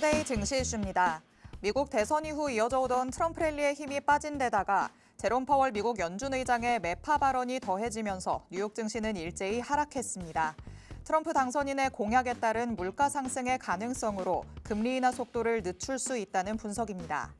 투데이 증시 이슈입니다. 미국 대선 이후 이어져 오던 트럼프 랠리의 힘이 빠진 데다가 제롬 파월 미국 연준 의장의 매파 발언이 더해지면서 뉴욕 증시는 일제히 하락했습니다. 트럼프 당선인의 공약에 따른 물가 상승의 가능성으로 금리 인하 속도를 늦출 수 있다는 분석입니다.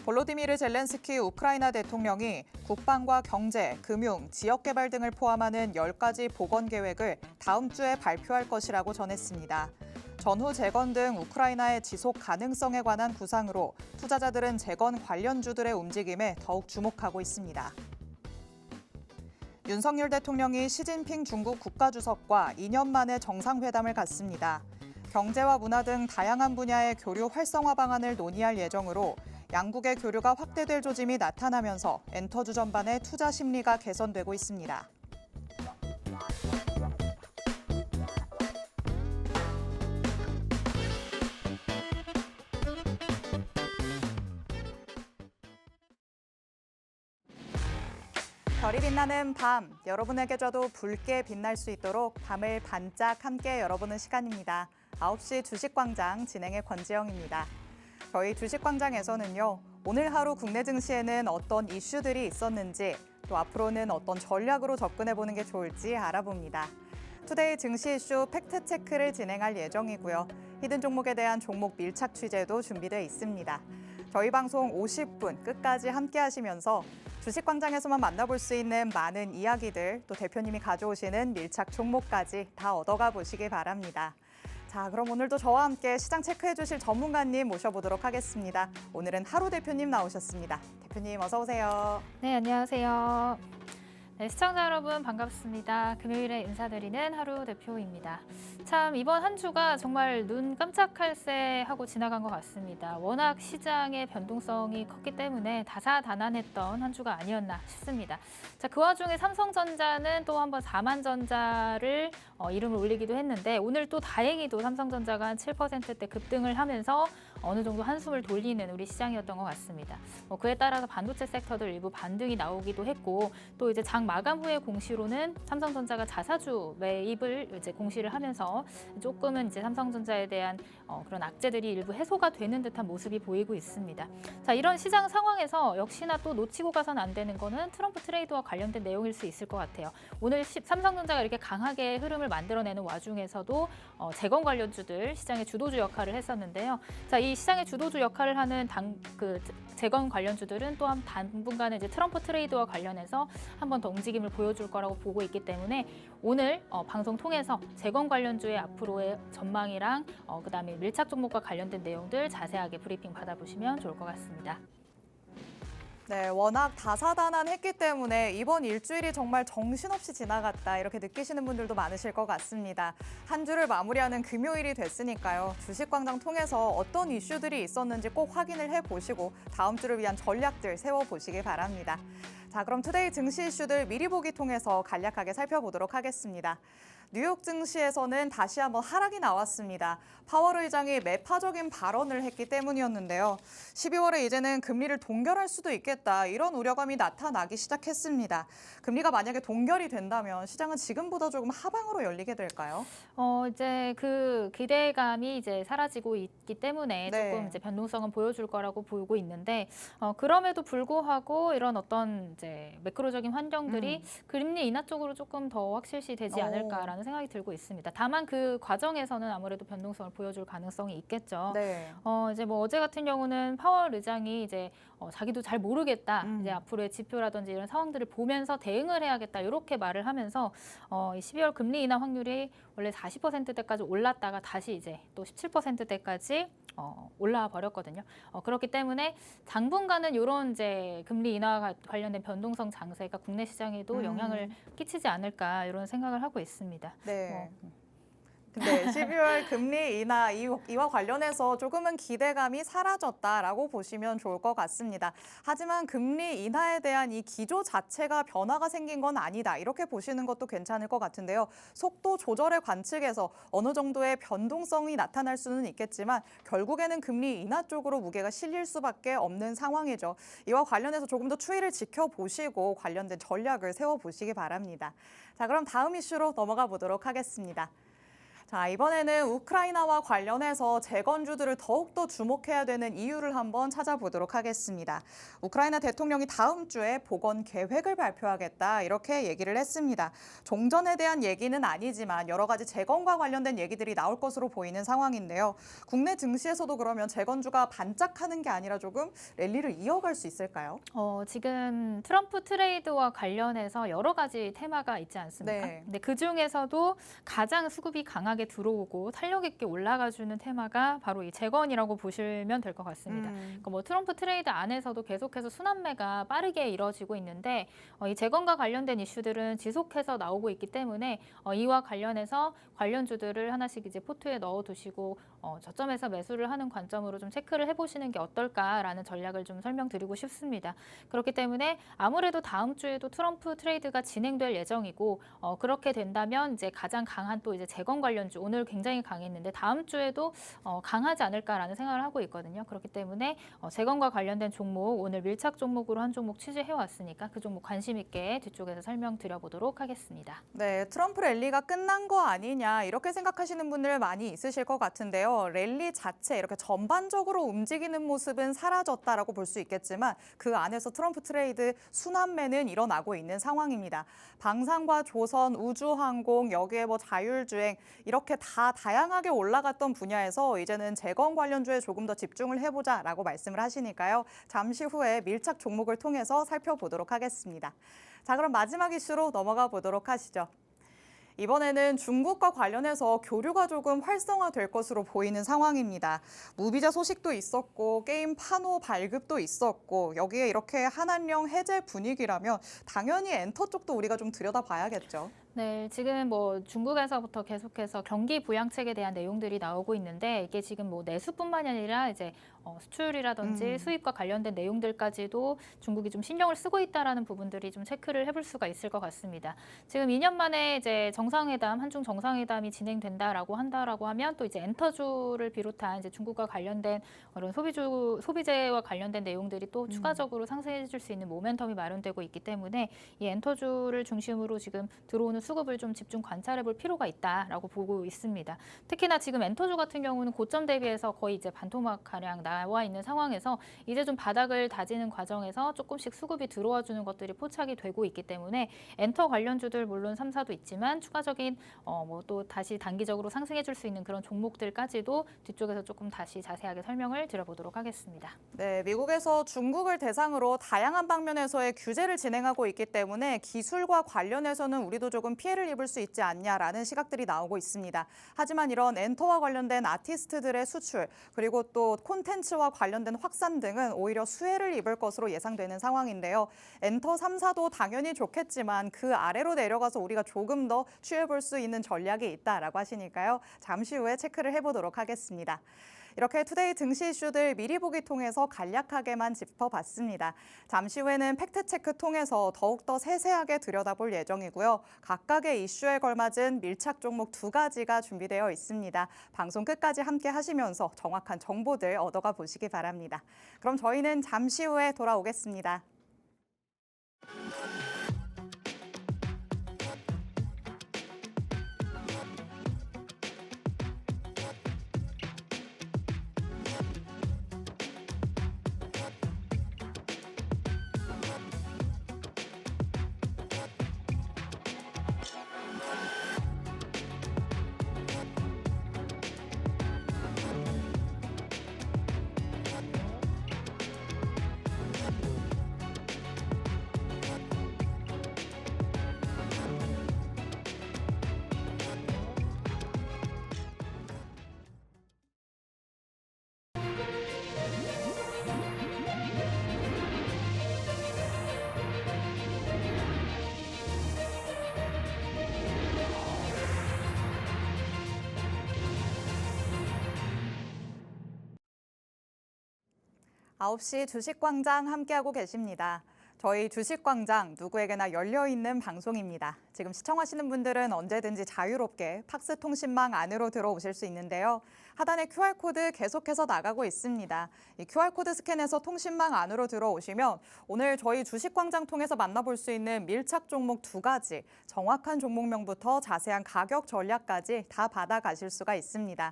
볼로디미르 젤렌스키 우크라이나 대통령이 국방과 경제, 금융, 지역개발 등을 포함하는 10가지 보건 계획을 다음 주에 발표할 것이라고 전했습니다. 전후 재건 등 우크라이나의 지속 가능성에 관한 구상으로 투자자들은 재건 관련주들의 움직임에 더욱 주목하고 있습니다. 윤석열 대통령이 시진핑 중국 국가주석과 2년 만에 정상회담을 갖습니다. 경제와 문화 등 다양한 분야의 교류 활성화 방안을 논의할 예정으로 양국의 교류가 확대될 조짐이 나타나면서 엔터주 전반의 투자 심리가 개선되고 있습니다. 별이 빛나는 밤, 여러분에게도 붉게 빛날 수 있도록 밤을 반짝 함께 열어보는 시간입니다. 9시 주식광장 진행의 권지영입니다. 저희 주식광장에서는요, 오늘 하루 국내 증시에는 어떤 이슈들이 있었는지, 또 앞으로는 어떤 전략으로 접근해보는 게 좋을지 알아봅니다. 투데이 증시 이슈 팩트체크를 진행할 예정이고요. 히든 종목에 대한 종목 밀착 취재도 준비되어 있습니다. 저희 방송 50분 끝까지 함께 하시면서 주식광장에서만 만나볼 수 있는 많은 이야기들, 또 대표님이 가져오시는 밀착 종목까지 다 얻어가 보시기 바랍니다. 자, 그럼 오늘도 저와 함께 시장 체크해 주실 전문가님 모셔보도록 하겠습니다. 오늘은 하루 대표님 나오셨습니다. 대표님 어서 오세요. 네, 안녕하세요. 네, 시청자 여러분 반갑습니다. 금요일에 인사드리는 하루 대표입니다. 참 이번 한 주가 정말 눈 깜짝할 새 하고 지나간 것 같습니다. 워낙 시장의 변동성이 컸기 때문에 다사다난했던 한 주가 아니었나 싶습니다. 자, 그 와중에 삼성전자는 또 한번 4만전자를 이름을 올리기도 했는데 오늘 또 다행히도 삼성전자가 한 7%대 급등을 하면서 어느 정도 한숨을 돌리는 우리 시장이었던 것 같습니다. 그에 따라서 반도체 섹터들 일부 반등이 나오기도 했고 또 이제 장 마감 후에 공시로는 삼성전자가 자사주 매입을 이제 공시를 하면서 조금은 이제 삼성전자에 대한 그런 악재들이 일부 해소가 되는 듯한 모습이 보이고 있습니다. 자, 이런 시장 상황에서 역시나 또 놓치고 가서는 안 되는 거는 트럼프 트레이드와 관련된 내용일 수 있을 것 같아요. 오늘 삼성전자가 이렇게 강하게 흐름을 만들어내는 와중에서도 재건 관련주들 시장의 주도주 역할을 했었는데요. 자, 이 시장의 주도주 역할을 하는 재건 관련주들은 또한 당분간은 이제 트럼프 트레이드와 관련해서 한 번 더 움직임을 보여줄 거라고 보고 있기 때문에 오늘 방송 통해서 재건 관련주의 앞으로의 전망이랑 그다음에 밀착 종목과 관련된 내용들 자세하게 브리핑 받아보시면 좋을 것 같습니다. 네, 워낙 다사다난했기 때문에 이번 일주일이 정말 정신없이 지나갔다 이렇게 느끼시는 분들도 많으실 것 같습니다. 한 주를 마무리하는 금요일이 됐으니까요. 주식광장 통해서 어떤 이슈들이 있었는지 꼭 확인을 해보시고 다음 주를 위한 전략들 세워보시기 바랍니다. 자, 그럼 투데이 증시 이슈들 미리 보기 통해서 간략하게 살펴보도록 하겠습니다. 뉴욕 증시에서는 다시 한번 하락이 나왔습니다. 파월 의장이 매파적인 발언을 했기 때문이었는데요. 12월에 이제는 금리를 동결할 수도 있겠다 이런 우려감이 나타나기 시작했습니다. 금리가 만약에 동결이 된다면 시장은 지금보다 조금 하방으로 열리게 될까요? 이제 그 기대감이 이제 사라지고 있기 때문에 조금 이제 변동성은 보여줄 거라고 보고 있는데 그럼에도 불구하고 이런 어떤 이제 매크로적인 환경들이 금리 인하 쪽으로 조금 더 확실시 되지 않을까라는 생각이 들고 있습니다. 다만 그 과정에서는 아무래도 변동성을 보여줄 가능성이 있겠죠. 네. 이제 뭐 어제 같은 경우는 파월 의장이 이제 자기도 잘 모르겠다. 이제 앞으로의 지표라든지 이런 상황들을 보면서 대응을 해야겠다. 이렇게 말을 하면서 12월 금리 인하 확률이 원래 40%대까지 올랐다가 다시 이제 또 17%대까지 올라와 버렸거든요. 그렇기 때문에 당분간은 이런 이제 금리 인하와 관련된 변동성 장세가 국내 시장에도 영향을 끼치지 않을까 이런 생각을 하고 있습니다. 네. 네, 12월 금리 인하 이와 관련해서 조금은 기대감이 사라졌다라고 보시면 좋을 것 같습니다. 하지만 금리 인하에 대한 이 기조 자체가 변화가 생긴 건 아니다. 이렇게 보시는 것도 괜찮을 것 같은데요. 속도 조절의 관측에서 어느 정도의 변동성이 나타날 수는 있겠지만 결국에는 금리 인하 쪽으로 무게가 실릴 수밖에 없는 상황이죠. 이와 관련해서 조금 더 추이를 지켜보시고 관련된 전략을 세워보시기 바랍니다. 자, 그럼 다음 이슈로 넘어가 보도록 하겠습니다. 자, 이번에는 우크라이나와 관련해서 재건주들을 더욱더 주목해야 되는 이유를 한번 찾아보도록 하겠습니다. 우크라이나 대통령이 다음 주에 복원 계획을 발표하겠다 이렇게 얘기를 했습니다. 종전에 대한 얘기는 아니지만 여러 가지 재건과 관련된 얘기들이 나올 것으로 보이는 상황인데요. 국내 증시에서도 그러면 재건주가 반짝하는 게 아니라 조금 랠리를 이어갈 수 있을까요? 지금 트럼프 트레이드와 관련해서 여러 가지 테마가 있지 않습니까? 네. 근데 그 중에서도 가장 수급이 강하게 들어오고 탄력 있게 올라가주는 테마가 바로 이 재건이라고 보시면 될 것 같습니다. 그러니까 뭐 트럼프 트레이드 안에서도 계속해서 순환매가 빠르게 이뤄지고 있는데 이 재건과 관련된 이슈들은 지속해서 나오고 있기 때문에 이와 관련해서 관련주들을 하나씩 이제 포트에 넣어두시고 저점에서 매수를 하는 관점으로 좀 체크를 해보시는 게 어떨까라는 전략을 좀 설명드리고 싶습니다. 그렇기 때문에 아무래도 다음 주에도 트럼프 트레이드가 진행될 예정이고 그렇게 된다면 이제 가장 강한 또 이제 재건 관련주 오늘 굉장히 강했는데 다음 주에도 강하지 않을까라는 생각을 하고 있거든요. 그렇기 때문에 재건과 관련된 종목 오늘 밀착 종목으로 한 종목 취재해 왔으니까 그 종목 관심 있게 뒤쪽에서 설명드려 보도록 하겠습니다. 네, 트럼프 랠리가 끝난 거 아니냐 이렇게 생각하시는 분들 많이 있으실 것 같은데요. 랠리 자체 이렇게 전반적으로 움직이는 모습은 사라졌다라고 볼 수 있겠지만 그 안에서 트럼프 트레이드 순환매는 일어나고 있는 상황입니다. 방산과 조선, 우주항공, 여기에 뭐 자율주행 이렇게 다 다양하게 올라갔던 분야에서 이제는 재건 관련주에 조금 더 집중을 해보자라고 말씀을 하시니까요. 잠시 후에 밀착 종목을 통해서 살펴보도록 하겠습니다. 자, 그럼 마지막 이슈로 넘어가 보도록 하시죠. 이번에는 중국과 관련해서 교류가 조금 활성화될 것으로 보이는 상황입니다. 무비자 소식도 있었고 게임 판호 발급도 있었고 여기에 이렇게 한한령 해제 분위기라면 당연히 엔터 쪽도 우리가 좀 들여다봐야겠죠. 네, 지금 뭐 중국에서부터 계속해서 경기 부양책에 대한 내용들이 나오고 있는데 이게 지금 뭐 내수뿐만이 아니라 이제 수출이라든지 수입과 관련된 내용들까지도 중국이 좀 신경을 쓰고 있다라는 부분들이 좀 체크를 해볼 수가 있을 것 같습니다. 지금 2년 만에 이제 정상회담, 한중 정상회담이 진행된다라고 한다라고 하면 또 이제 엔터주를 비롯한 이제 중국과 관련된 그런 소비재와 관련된 내용들이 또 추가적으로 상승해질 수 있는 모멘텀이 마련되고 있기 때문에 이 엔터주를 중심으로 지금 들어오는 수급을 좀 집중 관찰해 볼 필요가 있다라고 보고 있습니다. 특히나 지금 엔터주 같은 경우는 고점 대비해서 거의 이제 반토막 가량 나와 있는 상황에서 이제 좀 바닥을 다지는 과정에서 조금씩 수급이 들어와 주는 것들이 포착이 되고 있기 때문에 엔터 관련주들 물론 3사도 있지만 추가적인 뭐 또 다시 단기적으로 상승해 줄 수 있는 그런 종목들까지도 뒤쪽에서 조금 다시 자세하게 설명을 드려보도록 하겠습니다. 네, 미국에서 중국을 대상으로 다양한 방면에서의 규제를 진행하고 있기 때문에 기술과 관련해서는 우리도 조금 피해를 입을 수 있지 않냐라는 시각들이 나오고 있습니다. 하지만 이런 엔터와 관련된 아티스트들의 수출 그리고 또 콘텐츠와 관련된 확산 등은 오히려 수혜를 입을 것으로 예상되는 상황인데요. 엔터 3사도 당연히 좋겠지만 그 아래로 내려가서 우리가 조금 더 취해볼 수 있는 전략이 있다라고 하시니까요. 잠시 후에 체크를 해보도록 하겠습니다. 이렇게 투데이 증시 이슈들 미리 보기 통해서 간략하게만 짚어봤습니다. 잠시 후에는 팩트체크 통해서 더욱더 세세하게 들여다볼 예정이고요. 각각의 이슈에 걸맞은 밀착 종목 2가지가 준비되어 있습니다. 방송 끝까지 함께 하시면서 정확한 정보들 얻어가 보시기 바랍니다. 그럼 저희는 잠시 후에 돌아오겠습니다. 아홉 시 주식광장 함께하고 계십니다. 저희 주식광장 누구에게나 열려있는 방송입니다. 지금 시청하시는 분들은 언제든지 자유롭게 팍스 통신망 안으로 들어오실 수 있는데요. 하단에 QR코드 계속해서 나가고 있습니다. 이 QR코드 스캔해서 통신망 안으로 들어오시면 오늘 저희 주식광장 통해서 만나볼 수 있는 밀착 종목 2가지, 정확한 종목명부터 자세한 가격 전략까지 다 받아가실 수가 있습니다.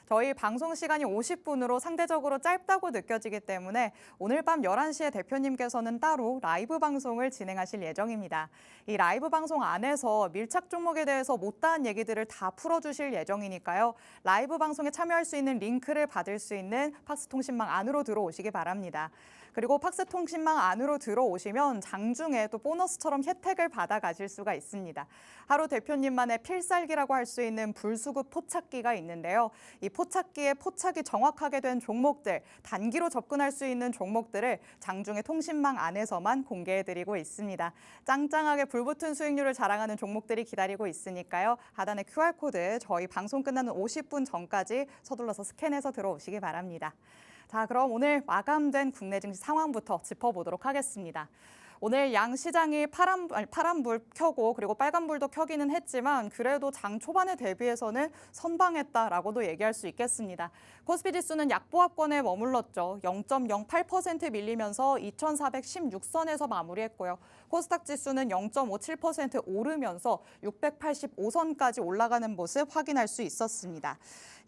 저희 방송 시간이 50분으로 상대적으로 짧다고 느껴지기 때문에 오늘 밤 11시에 대표님께서는 따로 라이브 방송을 진행하실 예정입니다. 이 라이브 방송 안에서 밀착 종목에 대해서 못다한 얘기들을 다 풀어주실 예정이니까요. 라이브 방송에 참여할 수 있는 링크를 받을 수 있는 팍스 통신망 안으로 들어오시기 바랍니다. 그리고 팍스 통신망 안으로 들어오시면 장중에 또 보너스처럼 혜택을 받아가실 수가 있습니다. 하루 대표님만의 필살기라고 할 수 있는 불수급 포착기가 있는데요. 이 포착기에 포착이 정확하게 된 종목들, 단기로 접근할 수 있는 종목들을 장중에 통신망 안에서만 공개해드리고 있습니다. 짱짱하게 불붙은 수익률을 자랑하는 종목들이 기다리고 있으니까요. 하단에 QR코드 저희 방송 끝나는 50분 전까지 서둘러서 스캔해서 들어오시기 바랍니다. 자, 그럼 오늘 마감된 국내 증시 상황부터 짚어보도록 하겠습니다. 오늘 양 시장이 파란불 켜고 그리고 빨간불도 켜기는 했지만 그래도 장 초반에 대비해서는 선방했다라고도 얘기할 수 있겠습니다. 코스피 지수는 약보합권에 머물렀죠. 0.08% 밀리면서 2,416선에서 마무리했고요. 코스닥 지수는 0.57% 오르면서 685선까지 올라가는 모습 확인할 수 있었습니다.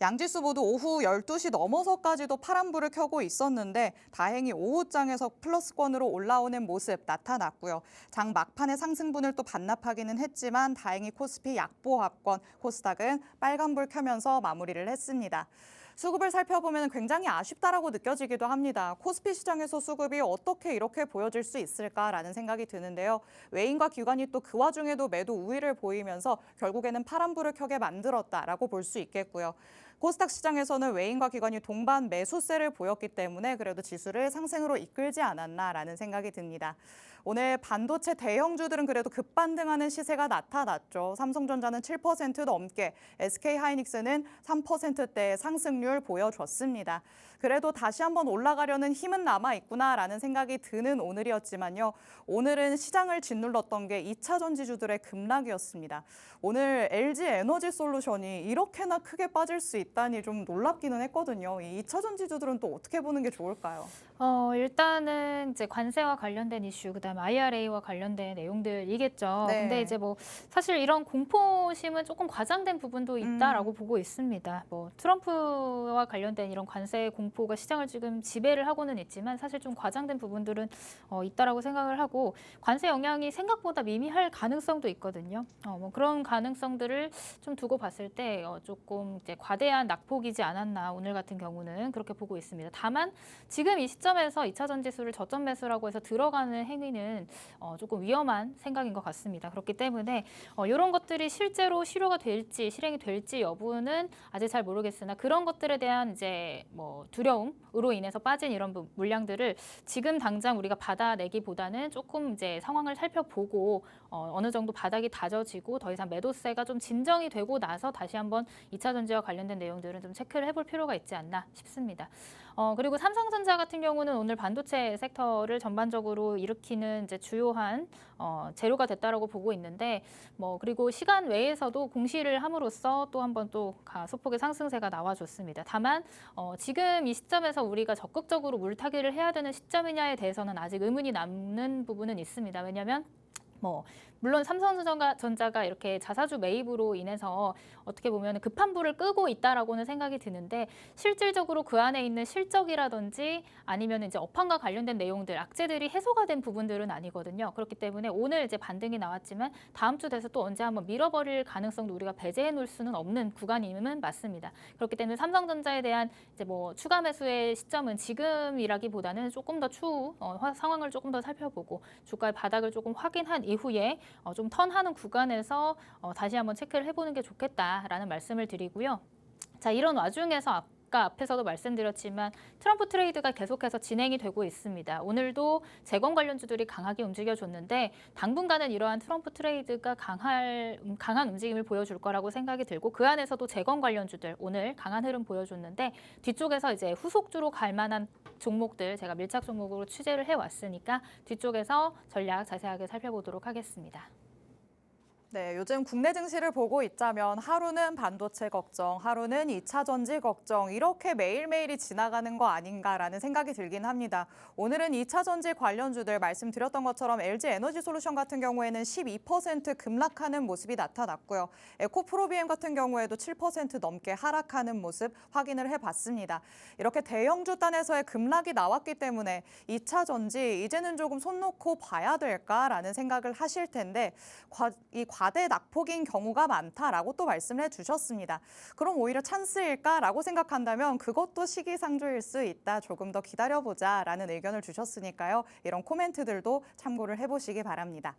양지수 모두 오후 12시 넘어서까지도 파란불을 켜고 있었는데 다행히 오후장에서 플러스권으로 올라오는 모습 나타났고요. 장 막판에 상승분을 또 반납하기는 했지만 다행히 코스피 약보합권, 코스닥은 빨간불 켜면서 마무리를 했습니다. 수급을 살펴보면 굉장히 아쉽다라고 느껴지기도 합니다. 코스피 시장에서 수급이 어떻게 이렇게 보여질 수 있을까라는 생각이 드는데요. 외인과 기관이 또 그 와중에도 매도 우위를 보이면서 결국에는 파란불을 켜게 만들었다라고 볼 수 있겠고요. 코스닥 시장에서는 외인과 기관이 동반 매수세를 보였기 때문에 그래도 지수를 상승으로 이끌지 않았나라는 생각이 듭니다. 오늘 반도체 대형주들은 그래도 급반등하는 시세가 나타났죠. 삼성전자는 7% 넘게, SK하이닉스는 3%대의 상승률 보여줬습니다. 그래도 다시 한번 올라가려는 힘은 남아있구나라는 생각이 드는 오늘이었지만요. 오늘은 시장을 짓눌렀던 게 2차 전지주들의 급락이었습니다. 오늘 LG에너지솔루션이 이렇게나 크게 빠질 수 있다니 좀 놀랍기는 했거든요. 이 2차 전지주들은 또 어떻게 보는 게 좋을까요? 일단은 이제 관세와 관련된 이슈, 그다음 IRA와 관련된 내용들이겠죠. 네. 근데 이제 뭐 사실 이런 공포심은 조금 과장된 부분도 있다라고 보고 있습니다. 뭐 트럼프와 관련된 이런 관세 공포가 시장을 지금 지배를 하고는 있지만 사실 좀 과장된 부분들은 있다라고 생각을 하고 관세 영향이 생각보다 미미할 가능성도 있거든요. 뭐 그런 가능성들을 좀 두고 봤을 때 조금 이제 과대한 낙폭이지 않았나 오늘 같은 경우는 그렇게 보고 있습니다. 다만 지금 이 시점에서 2차 전지수를 저점 매수라고 해서 들어가는 행위는 조금 위험한 생각인 것 같습니다. 그렇기 때문에 이런 것들이 실제로 실효가 될지 실행이 될지 여부는 아직 잘 모르겠으나 그런 것들에 대한 이제 뭐 두려움으로 인해서 빠진 이런 물량들을 지금 당장 우리가 받아내기보다는 조금 이제 상황을 살펴보고 어느 정도 바닥이 다져지고 더 이상 매도세가 좀 진정이 되고 나서 다시 한번 2차 전지와 관련된 내용들은 좀 체크를 해볼 필요가 있지 않나 싶습니다. 그리고 삼성전자 같은 경우는 오늘 반도체 섹터를 전반적으로 일으키는 이제 주요한 재료가 됐다라고 보고 있는데 뭐 그리고 시간 외에서도 공시를 함으로써 또 한번 또 소폭의 상승세가 나와줬습니다. 다만 지금 이 시점에서 우리가 적극적으로 물타기를 해야 되는 시점이냐에 대해서는 아직 의문이 남는 부분은 있습니다. 왜냐하면 뭐 물론 삼성전자가 이렇게 자사주 매입으로 인해서 어떻게 보면 급한 불을 끄고 있다라고는 생각이 드는데 실질적으로 그 안에 있는 실적이라든지 아니면 이제 업황과 관련된 내용들, 악재들이 해소가 된 부분들은 아니거든요. 그렇기 때문에 오늘 이제 반등이 나왔지만 다음 주 돼서 또 언제 한번 밀어버릴 가능성도 우리가 배제해 놓을 수는 없는 구간임은 맞습니다. 그렇기 때문에 삼성전자에 대한 이제 뭐 추가 매수의 시점은 지금이라기보다는 조금 더 추후 상황을 조금 더 살펴보고 주가의 바닥을 조금 확인한 이후에 좀 턴하는 구간에서 다시 한번 체크를 해보는 게 좋겠다라는 말씀을 드리고요. 자, 이런 와중에서 아까 앞에서도 말씀드렸지만 트럼프 트레이드가 계속해서 진행이 되고 있습니다. 오늘도 재건 관련주들이 강하게 움직여줬는데 당분간은 이러한 트럼프 트레이드가 강한 움직임을 보여줄 거라고 생각이 들고 그 안에서도 재건 관련주들 오늘 강한 흐름 보여줬는데 뒤쪽에서 이제 후속주로 갈 만한 종목들 제가 밀착 종목으로 취재를 해왔으니까 뒤쪽에서 전략 자세하게 살펴보도록 하겠습니다. 네, 요즘 국내 증시를 보고 있자면 하루는 반도체 걱정, 하루는 2차 전지 걱정 이렇게 매일매일이 지나가는 거 아닌가라는 생각이 들긴 합니다. 오늘은 2차 전지 관련주들 말씀드렸던 것처럼 LG 에너지솔루션 같은 경우에는 12% 급락하는 모습이 나타났고요. 에코프로비엠 같은 경우에도 7% 넘게 하락하는 모습 확인을 해봤습니다. 이렇게 대형주 단에서의 급락이 나왔기 때문에 2차 전지 이제는 조금 손 놓고 봐야 될까라는 생각을 하실 텐데 이 과대 낙폭인 경우가 많다라고 또 말씀을 해주셨습니다. 그럼 오히려 찬스일까라고 생각한다면 그것도 시기상조일 수 있다. 조금 더 기다려보자라는 의견을 주셨으니까요. 이런 코멘트들도 참고를 해보시기 바랍니다.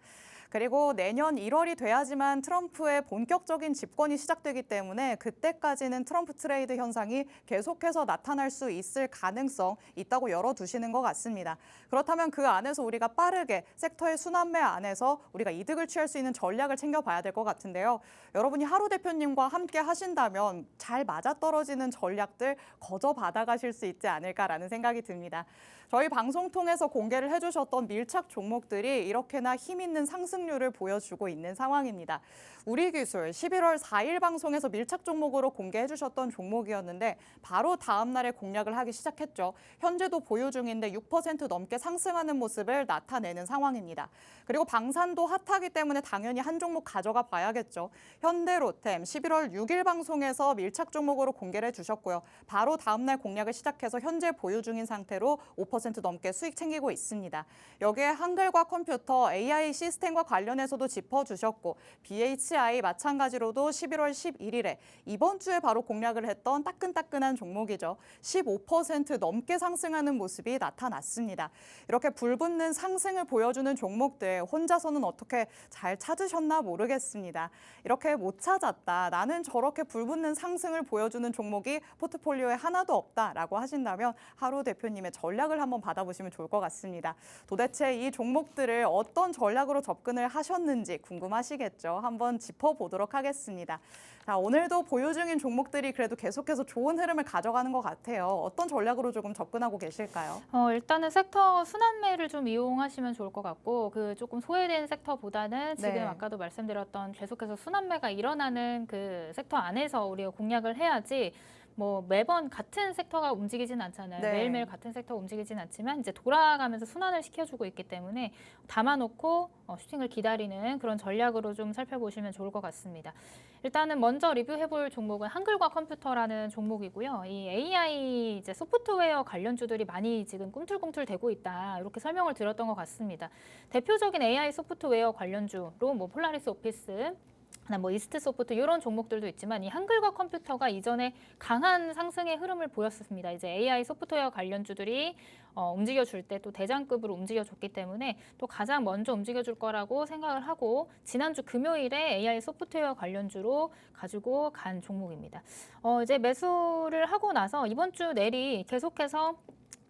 그리고 내년 1월이 돼야지만 트럼프의 본격적인 집권이 시작되기 때문에 그때까지는 트럼프 트레이드 현상이 계속해서 나타날 수 있을 가능성 있다고 열어두시는 것 같습니다. 그렇다면 그 안에서 우리가 빠르게 섹터의 순환매 안에서 우리가 이득을 취할 수 있는 전략을 챙겨봐야 될 것 같은데요. 여러분이 하루 대표님과 함께 하신다면 잘 맞아떨어지는 전략들 거저 받아가실 수 있지 않을까라는 생각이 듭니다. 저희 방송 통해서 공개를 해주셨던 밀착 종목들이 이렇게나 힘 있는 상승률을 보여주고 있는 상황입니다. 우리기술 11월 4일 방송에서 밀착 종목으로 공개해주셨던 종목이었는데 바로 다음 날에 공략을 하기 시작했죠. 현재도 보유 중인데 6% 넘게 상승하는 모습을 나타내는 상황입니다. 그리고 방산도 핫하기 때문에 당연히 한 종목 가져가 봐야겠죠. 현대로템 11월 6일 방송에서 밀착 종목으로 공개를 해주셨고요. 바로 다음 날 공략을 시작해서 현재 보유 중인 상태로 5% 넘게 수익 챙기고 있습니다. 여기에 한글과 컴퓨터, AI 시스템과 관련해서도 짚어주셨고 BHI 마찬가지로도 11월 11일에 이번 주에 바로 공략을 했던 따끈따끈한 종목이죠. 15% 넘게 상승하는 모습이 나타났습니다. 이렇게 불붙는 상승을 보여주는 종목들 혼자서는 어떻게 잘 찾으셨나 모르겠습니다. 이렇게 못 찾았다. 나는 저렇게 불붙는 상승을 보여주는 종목이 포트폴리오에 하나도 없다라고 하신다면 하루 대표님의 전략을 한번 받아보시면 좋을 것 같습니다. 도대체 이 종목들을 어떤 전략으로 접근을 하셨는지 궁금하시겠죠? 한번 짚어보도록 하겠습니다. 자, 오늘도 보유 중인 종목들이 그래도 계속해서 좋은 흐름을 가져가는 것 같아요. 어떤 전략으로 조금 접근하고 계실까요? 일단은 섹터 순환매를 좀 이용하시면 좋을 것 같고 그 조금 소외된 섹터보다는 지금 네. 아까도 말씀드렸던 계속해서 순환매가 일어나는 그 섹터 안에서 우리가 공략을 해야지 뭐 매번 같은 섹터가 움직이진 않잖아요. 네. 매일매일 같은 섹터가 움직이진 않지만 이제 돌아가면서 순환을 시켜주고 있기 때문에 담아놓고 슈팅을 기다리는 그런 전략으로 좀 살펴보시면 좋을 것 같습니다. 일단은 먼저 리뷰해볼 종목은 한글과 컴퓨터라는 종목이고요. 이 AI 이제 소프트웨어 관련주들이 많이 지금 꿈틀꿈틀대고 있다 이렇게 설명을 드렸던 것 같습니다. 대표적인 AI 소프트웨어 관련주로 뭐 폴라리스 오피스 뭐 이스트 소프트 이런 종목들도 있지만 이 한글과 컴퓨터가 이전에 강한 상승의 흐름을 보였습니다. 이제 AI 소프트웨어 관련주들이 움직여줄 때 또 대장급으로 움직여줬기 때문에 또 가장 먼저 움직여줄 거라고 생각을 하고 지난주 금요일에 AI 소프트웨어 관련주로 가지고 간 종목입니다. 이제 매수를 하고 나서 이번 주 내리 계속해서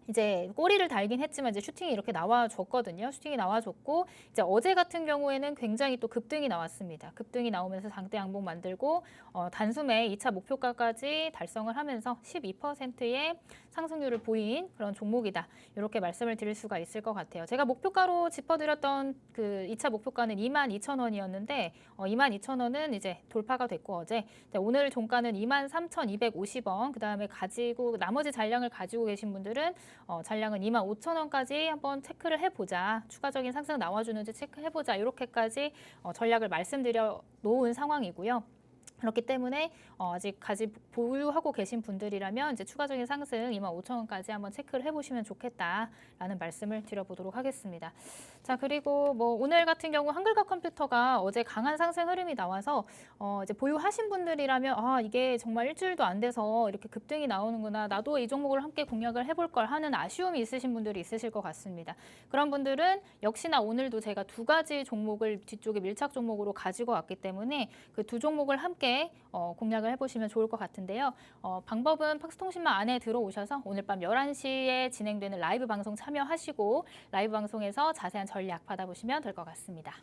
이제 꼬리를 달긴 했지만 이제 슈팅이 이렇게 나와줬거든요. 슈팅이 나와줬고 이제 어제 같은 경우에는 굉장히 또 급등이 나왔습니다. 급등이 나오면서 장대 양봉 만들고 단숨에 2차 목표가까지 달성을 하면서 12%의 상승률을 보인 그런 종목이다. 이렇게 말씀을 드릴 수가 있을 것 같아요. 제가 목표가로 짚어드렸던 그 2차 목표가는 22,000원이었는데 22,000원은 이제 돌파가 됐고 어제 오늘 종가는 23,250원. 그다음에 가지고 나머지 잔량을 가지고 계신 분들은 잔량은 25,000원까지 한번 체크를 해보자. 추가적인 상승 나와주는지 체크해보자. 이렇게까지 전략을 말씀드려 놓은 상황이고요. 그렇기 때문에 아직 보유하고 계신 분들이라면 이제 추가적인 상승 25,000원까지 한번 체크를 해보시면 좋겠다라는 말씀을 드려보도록 하겠습니다. 자, 그리고 뭐 오늘 같은 경우 한글과 컴퓨터가 어제 강한 상승 흐름이 나와서 이제 보유하신 분들이라면 이게 정말 일주일도 안 돼서 이렇게 급등이 나오는구나. 나도 이 종목을 함께 공략을 해볼 걸 하는 아쉬움이 있으신 분들이 있으실 것 같습니다. 그런 분들은 역시나 오늘도 제가 두 가지 종목을 뒤쪽에 밀착 종목으로 가지고 왔기 때문에 그 두 종목을 함께 함께 공략을 해보시면 좋을 것 같은데요. 방법은 팍스통신망 안에 들어오셔서 오늘 밤 11시에 진행되는 라이브 방송 참여하시고 라이브 방송에서 자세한 전략 받아보시면 될 것 같습니다.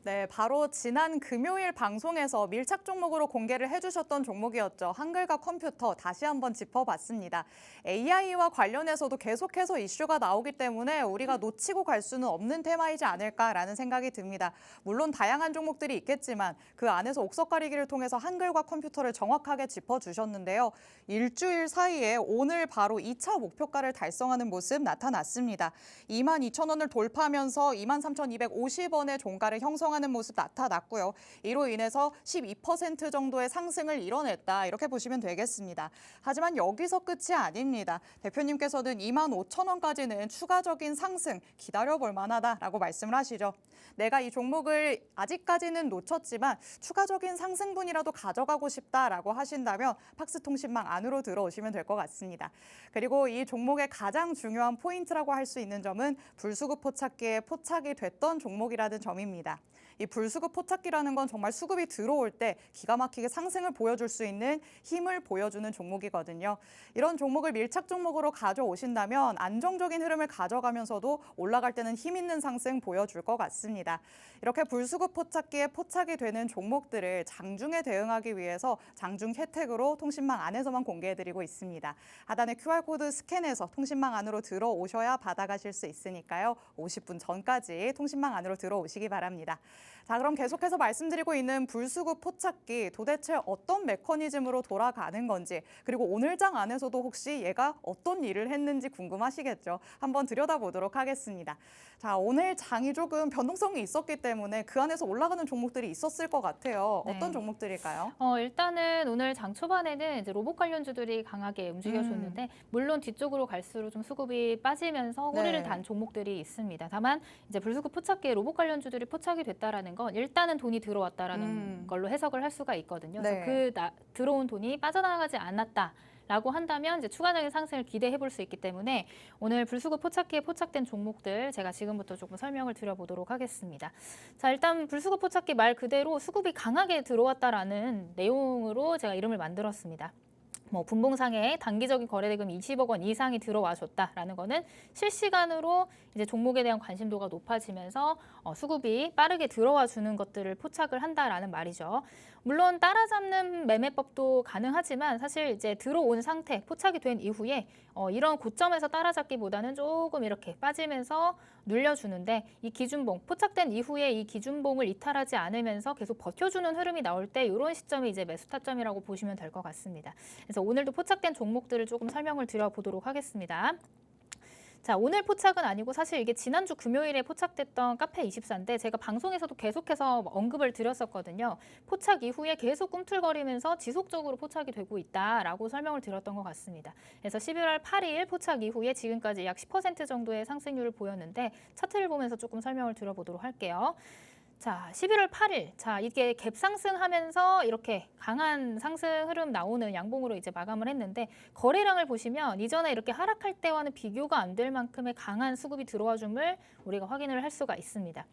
네, 바로 지난 금요일 방송에서 밀착 종목으로 공개를 해주셨던 종목이었죠. 한글과 컴퓨터 다시 한번 짚어봤습니다. AI와 관련해서도 계속해서 이슈가 나오기 때문에 우리가 놓치고 갈 수는 없는 테마이지 않을까라는 생각이 듭니다. 물론 다양한 종목들이 있겠지만 그 안에서 옥석 가리기를 통해서 한글과 컴퓨터를 정확하게 짚어주셨는데요. 일주일 사이에 오늘 바로 2차 목표가를 달성하는 모습 나타났습니다. 22,000원을 돌파하면서 23,250원의 종가를 형성하는 모습 나타났고요. 이로 인해서 12% 정도의 상승을 이뤄냈다 이렇게 보시면 되겠습니다. 하지만 여기서 끝이 아닙니다. 대표님께서는 25,000원까지는 추가적인 상승 기다려볼 만하다라고 말씀을 하시죠. 내가 이 종목을 아직까지는 놓쳤지만 추가적인 상승분이라도 가져가고 싶다라고 하신다면 팍스통신망 안으로 들어오시면 될 것 같습니다. 그리고 이 종목의 가장 중요한 포인트라고 할 수 있는 점은 불수급 포착기에 포착이 됐던 종목이라는 점입니다. 이 불수급 포착기라는 건 정말 수급이 들어올 때 기가 막히게 상승을 보여줄 수 있는 힘을 보여주는 종목이거든요. 이런 종목을 밀착 종목으로 가져오신다면 안정적인 흐름을 가져가면서도 올라갈 때는 힘 있는 상승 보여줄 것 같습니다. 이렇게 불수급 포착기에 포착이 되는 종목들을 장중에 대응하기 위해서 장중 혜택으로 통신망 안에서만 공개해드리고 있습니다. 하단에 QR코드 스캔해서 통신망 안으로 들어오셔야 받아가실 수 있으니까요. 50분 전까지 통신망 안으로 들어오시기 바랍니다. 자, 그럼 계속해서 말씀드리고 있는 불수급 포착기 도대체 어떤 메커니즘으로 돌아가는 건지 그리고 오늘 장 안에서도 혹시 얘가 어떤 일을 했는지 궁금하시겠죠? 한번 들여다보도록 하겠습니다. 자, 오늘 장이 조금 변동성이 있었기 때문에 그 안에서 올라가는 종목들이 있었을 것 같아요. 네. 어떤 종목들일까요? 일단은 오늘 장 초반에는 이제 로봇 관련주들이 강하게 움직여줬는데 물론 뒤쪽으로 갈수록 좀 수급이 빠지면서 꼬리를 네. 단 종목들이 있습니다. 다만 이제 불수급 포착기에 로봇 관련주들이 포착이 됐다라는 건 일단은 돈이 들어왔다라는 걸로 해석을 할 수가 있거든요. 네. 그래서 들어온 돈이 빠져나가지 않았다. 라고 한다면 이제 추가적인 상승을 기대해 볼 수 있기 때문에 오늘 불수급 포착기에 포착된 종목들 제가 지금부터 조금 설명을 드려보도록 하겠습니다. 자, 일단 불수급 포착기 말 그대로 수급이 강하게 들어왔다라는 내용으로 제가 이름을 만들었습니다. 분봉상에 단기적인 거래대금 20억 원 이상이 들어와 줬다라는 거는 실시간으로 이제 종목에 대한 관심도가 높아지면서 수급이 빠르게 들어와 주는 것들을 포착을 한다라는 말이죠. 물론 따라잡는 매매법도 가능하지만 사실 이제 들어온 상태, 포착이 된 이후에 이런 고점에서 따라잡기보다는 조금 이렇게 빠지면서 눌려주는데 이 기준봉, 포착된 이후에 이 기준봉을 이탈하지 않으면서 계속 버텨주는 흐름이 나올 때 이런 시점이 이제 매수 타점이라고 보시면 될 것 같습니다. 그래서 오늘도 포착된 종목들을 조금 설명을 드려보도록 하겠습니다. 자, 오늘 포착은 아니고 사실 이게 지난주 금요일에 포착됐던 카페24인데 제가 방송에서도 계속해서 언급을 드렸었거든요. 포착 이후에 계속 꿈틀거리면서 지속적으로 포착이 되고 있다라고 설명을 드렸던 것 같습니다. 그래서 11월 8일 포착 이후에 지금까지 약 10% 정도의 상승률을 보였는데 차트를 보면서 조금 설명을 드려보도록 할게요. 자, 11월 8일. 자, 이게 갭 상승하면서 이렇게 강한 상승 흐름 나오는 양봉으로 이제 마감을 했는데 거래량을 보시면 이전에 이렇게 하락할 때와는 비교가 안 될 만큼의 강한 수급이 들어와 줌을 우리가 확인을 할 수가 있습니다.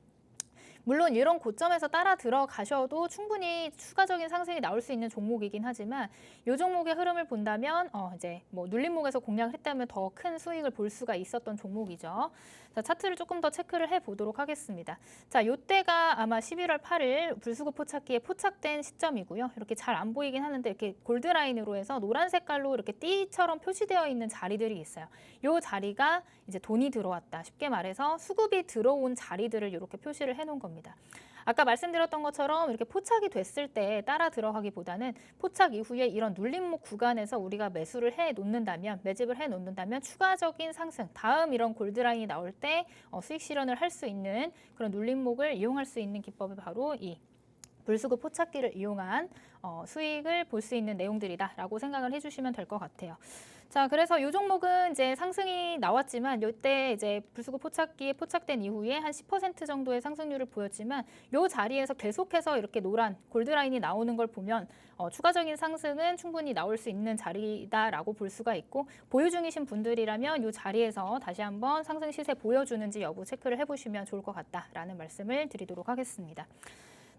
물론 이런 고점에서 따라 들어가셔도 충분히 추가적인 상승이 나올 수 있는 종목이긴 하지만 이 종목의 흐름을 본다면 이제 눌림목에서 공략을 했다면 더 큰 수익을 볼 수가 있었던 종목이죠. 자, 차트를 조금 더 체크를 해보도록 하겠습니다. 자, 이때가 아마 11월 8일 불수급 포착기에 포착된 시점이고요. 이렇게 잘 안 보이긴 하는데 이렇게 골드라인으로 해서 노란 색깔로 이렇게 띠처럼 표시되어 있는 자리들이 있어요. 이 자리가 이제 돈이 들어왔다. 쉽게 말해서 수급이 들어온 자리들을 이렇게 표시를 해놓은 겁니다. 아까 말씀드렸던 것처럼 이렇게 포착이 됐을 때 따라 들어가기보다는 포착 이후에 이런 눌림목 구간에서 우리가 매수를 해 놓는다면, 매집을 해 놓는다면 추가적인 상승, 다음 이런 골드라인이 나올 때 수익 실현을 할 수 있는 그런 눌림목을 이용할 수 있는 기법이 바로 이 불수급 포착기를 이용한 수익을 볼 수 있는 내용들이다라고 생각을 해주시면 될 것 같아요. 자, 그래서 이 종목은 이제 상승이 나왔지만 이때 이제 불수급 포착기에 포착된 이후에 한 10% 정도의 상승률을 보였지만 이 자리에서 계속해서 이렇게 노란 골드라인이 나오는 걸 보면 추가적인 상승은 충분히 나올 수 있는 자리다라고 볼 수가 있고 보유 중이신 분들이라면 이 자리에서 다시 한번 상승 시세 보여주는지 여부 체크를 해보시면 좋을 것 같다라는 말씀을 드리도록 하겠습니다.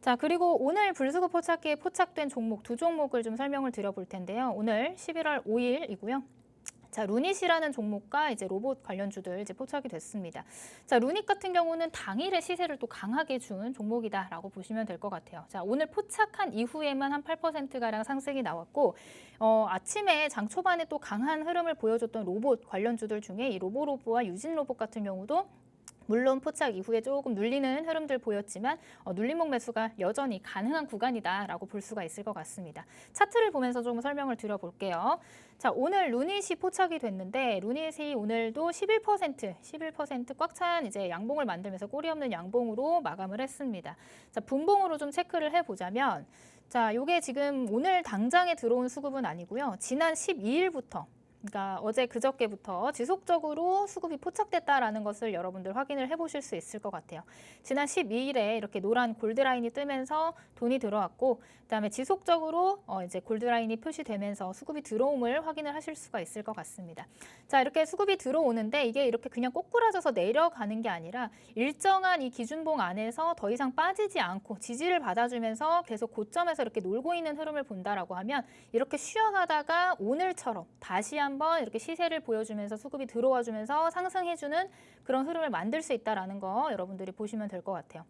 자, 그리고 오늘 불수급 포착기에 포착된 종목 두 종목을 좀 설명을 드려볼 텐데요. 오늘 11월 5일이고요. 자, 루닛이라는 종목과 이제 로봇 관련주들 이제 포착이 됐습니다. 자, 루닛 같은 경우는 당일의 시세를 또 강하게 준 종목이다라고 보시면 될 것 같아요. 자, 오늘 포착한 이후에만 한 8%가량 상승이 나왔고, 아침에 장 초반에 또 강한 흐름을 보여줬던 로봇 관련주들 중에 이 로보로보와 유진로봇 같은 경우도 물론 포착 이후에 조금 눌리는 흐름들 보였지만 눌림목 매수가 여전히 가능한 구간이다라고 볼 수가 있을 것 같습니다. 차트를 보면서 좀 설명을 드려볼게요. 자, 오늘 루닛이 포착이 됐는데 루닛이 오늘도 11% 꽉 찬 이제 양봉을 만들면서 꼬리 없는 양봉으로 마감을 했습니다. 자, 분봉으로 좀 체크를 해보자면 자, 요게 지금 오늘 당장에 들어온 수급은 아니고요. 지난 12일부터 그러니까 어제 그저께부터 지속적으로 수급이 포착됐다라는 것을 여러분들 확인을 해보실 수 있을 것 같아요. 지난 12일에 이렇게 노란 골드라인이 뜨면서 돈이 들어왔고 그다음에 지속적으로 이제 골드라인이 표시되면서 수급이 들어옴을 확인을 하실 수가 있을 것 같습니다. 자, 이렇게 수급이 들어오는데 이게 이렇게 그냥 꼬꾸라져서 내려가는 게 아니라 일정한 이 기준봉 안에서 더 이상 빠지지 않고 지지를 받아주면서 계속 고점에서 이렇게 놀고 있는 흐름을 본다라고 하면 이렇게 쉬어가다가 오늘처럼 다시 한번 이렇게 시세를 보여주면서 수급이 들어와주면서 상승해주는 그런 흐름을 만들 수 있다는 거 여러분들이 보시면 될 것 같아요.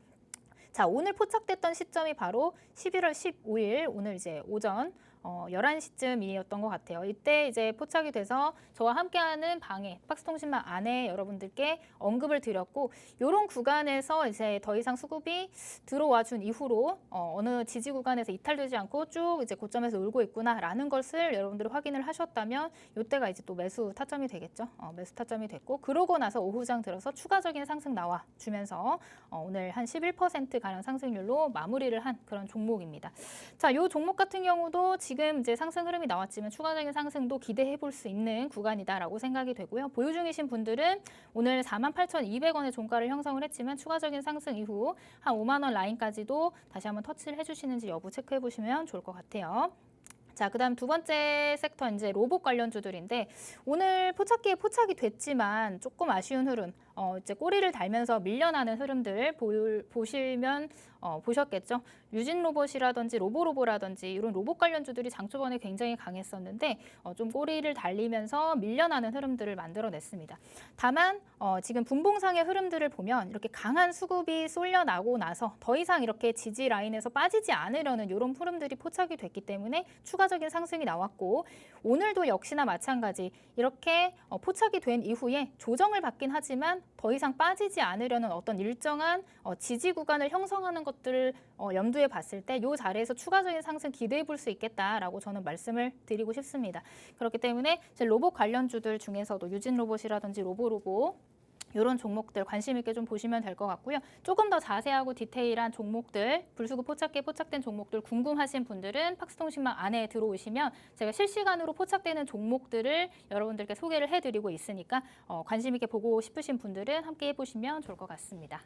자, 오늘 포착됐던 시점이 바로 11월 15일 오늘 이제 오전 11시쯤이었던 것 같아요. 이때 이제 포착이 돼서 저와 함께하는 방에 박스통신망 안에 여러분들께 언급을 드렸고 이런 구간에서 이제 더 이상 수급이 들어와 준 이후로 어느 지지 구간에서 이탈되지 않고 쭉 이제 고점에서 울고 있구나라는 것을 여러분들이 확인을 하셨다면 이때가 이제 또 매수 타점이 되겠죠. 매수 타점이 됐고 그러고 나서 오후장 들어서 추가적인 상승 나와 주면서 오늘 한 11%가량 상승률로 마무리를 한 그런 종목입니다. 자, 이 종목 같은 경우도 지금 이제 상승 흐름이 나왔지만 추가적인 상승도 기대해 볼 수 있는 구간이다라고 생각이 되고요. 보유 중이신 분들은 오늘 48,200원의 종가를 형성을 했지만 추가적인 상승 이후 한 5만 원 라인까지도 다시 한번 터치를 해주시는지 여부 체크해 보시면 좋을 것 같아요. 자, 그다음 두 번째 섹터 이제 로봇 관련주들인데 오늘 포착기에 포착이 됐지만 조금 아쉬운 흐름, 이제 꼬리를 달면서 밀려나는 흐름들 보시면 보셨겠죠. 유진 로봇이라든지 로보로보라든지 이런 로봇 관련주들이 장초반에 굉장히 강했었는데 좀 꼬리를 달리면서 밀려나는 흐름들을 만들어냈습니다. 다만 지금 분봉상의 흐름들을 보면 이렇게 강한 수급이 쏠려나고 나서 더 이상 이렇게 지지 라인에서 빠지지 않으려는 이런 흐름들이 포착이 됐기 때문에 추가적인 상승이 나왔고 오늘도 역시나 마찬가지 이렇게 포착이 된 이후에 조정을 받긴 하지만 더 이상 빠지지 않으려는 어떤 일정한 지지 구간을 형성하는 것들을 염두에 봤을 때 이 자리에서 추가적인 상승 기대해 볼 수 있겠다라고 저는 말씀을 드리고 싶습니다. 그렇기 때문에 제 로봇 관련주들 중에서도 유진 로봇이라든지 로보로보 이런 종목들 관심 있게 좀 보시면 될 것 같고요. 조금 더 자세하고 디테일한 종목들, 불수급 포착기에 포착된 종목들 궁금하신 분들은 팍스통신망 안에 들어오시면 제가 실시간으로 포착되는 종목들을 여러분들께 소개를 해드리고 있으니까 관심 있게 보고 싶으신 분들은 함께 해보시면 좋을 것 같습니다.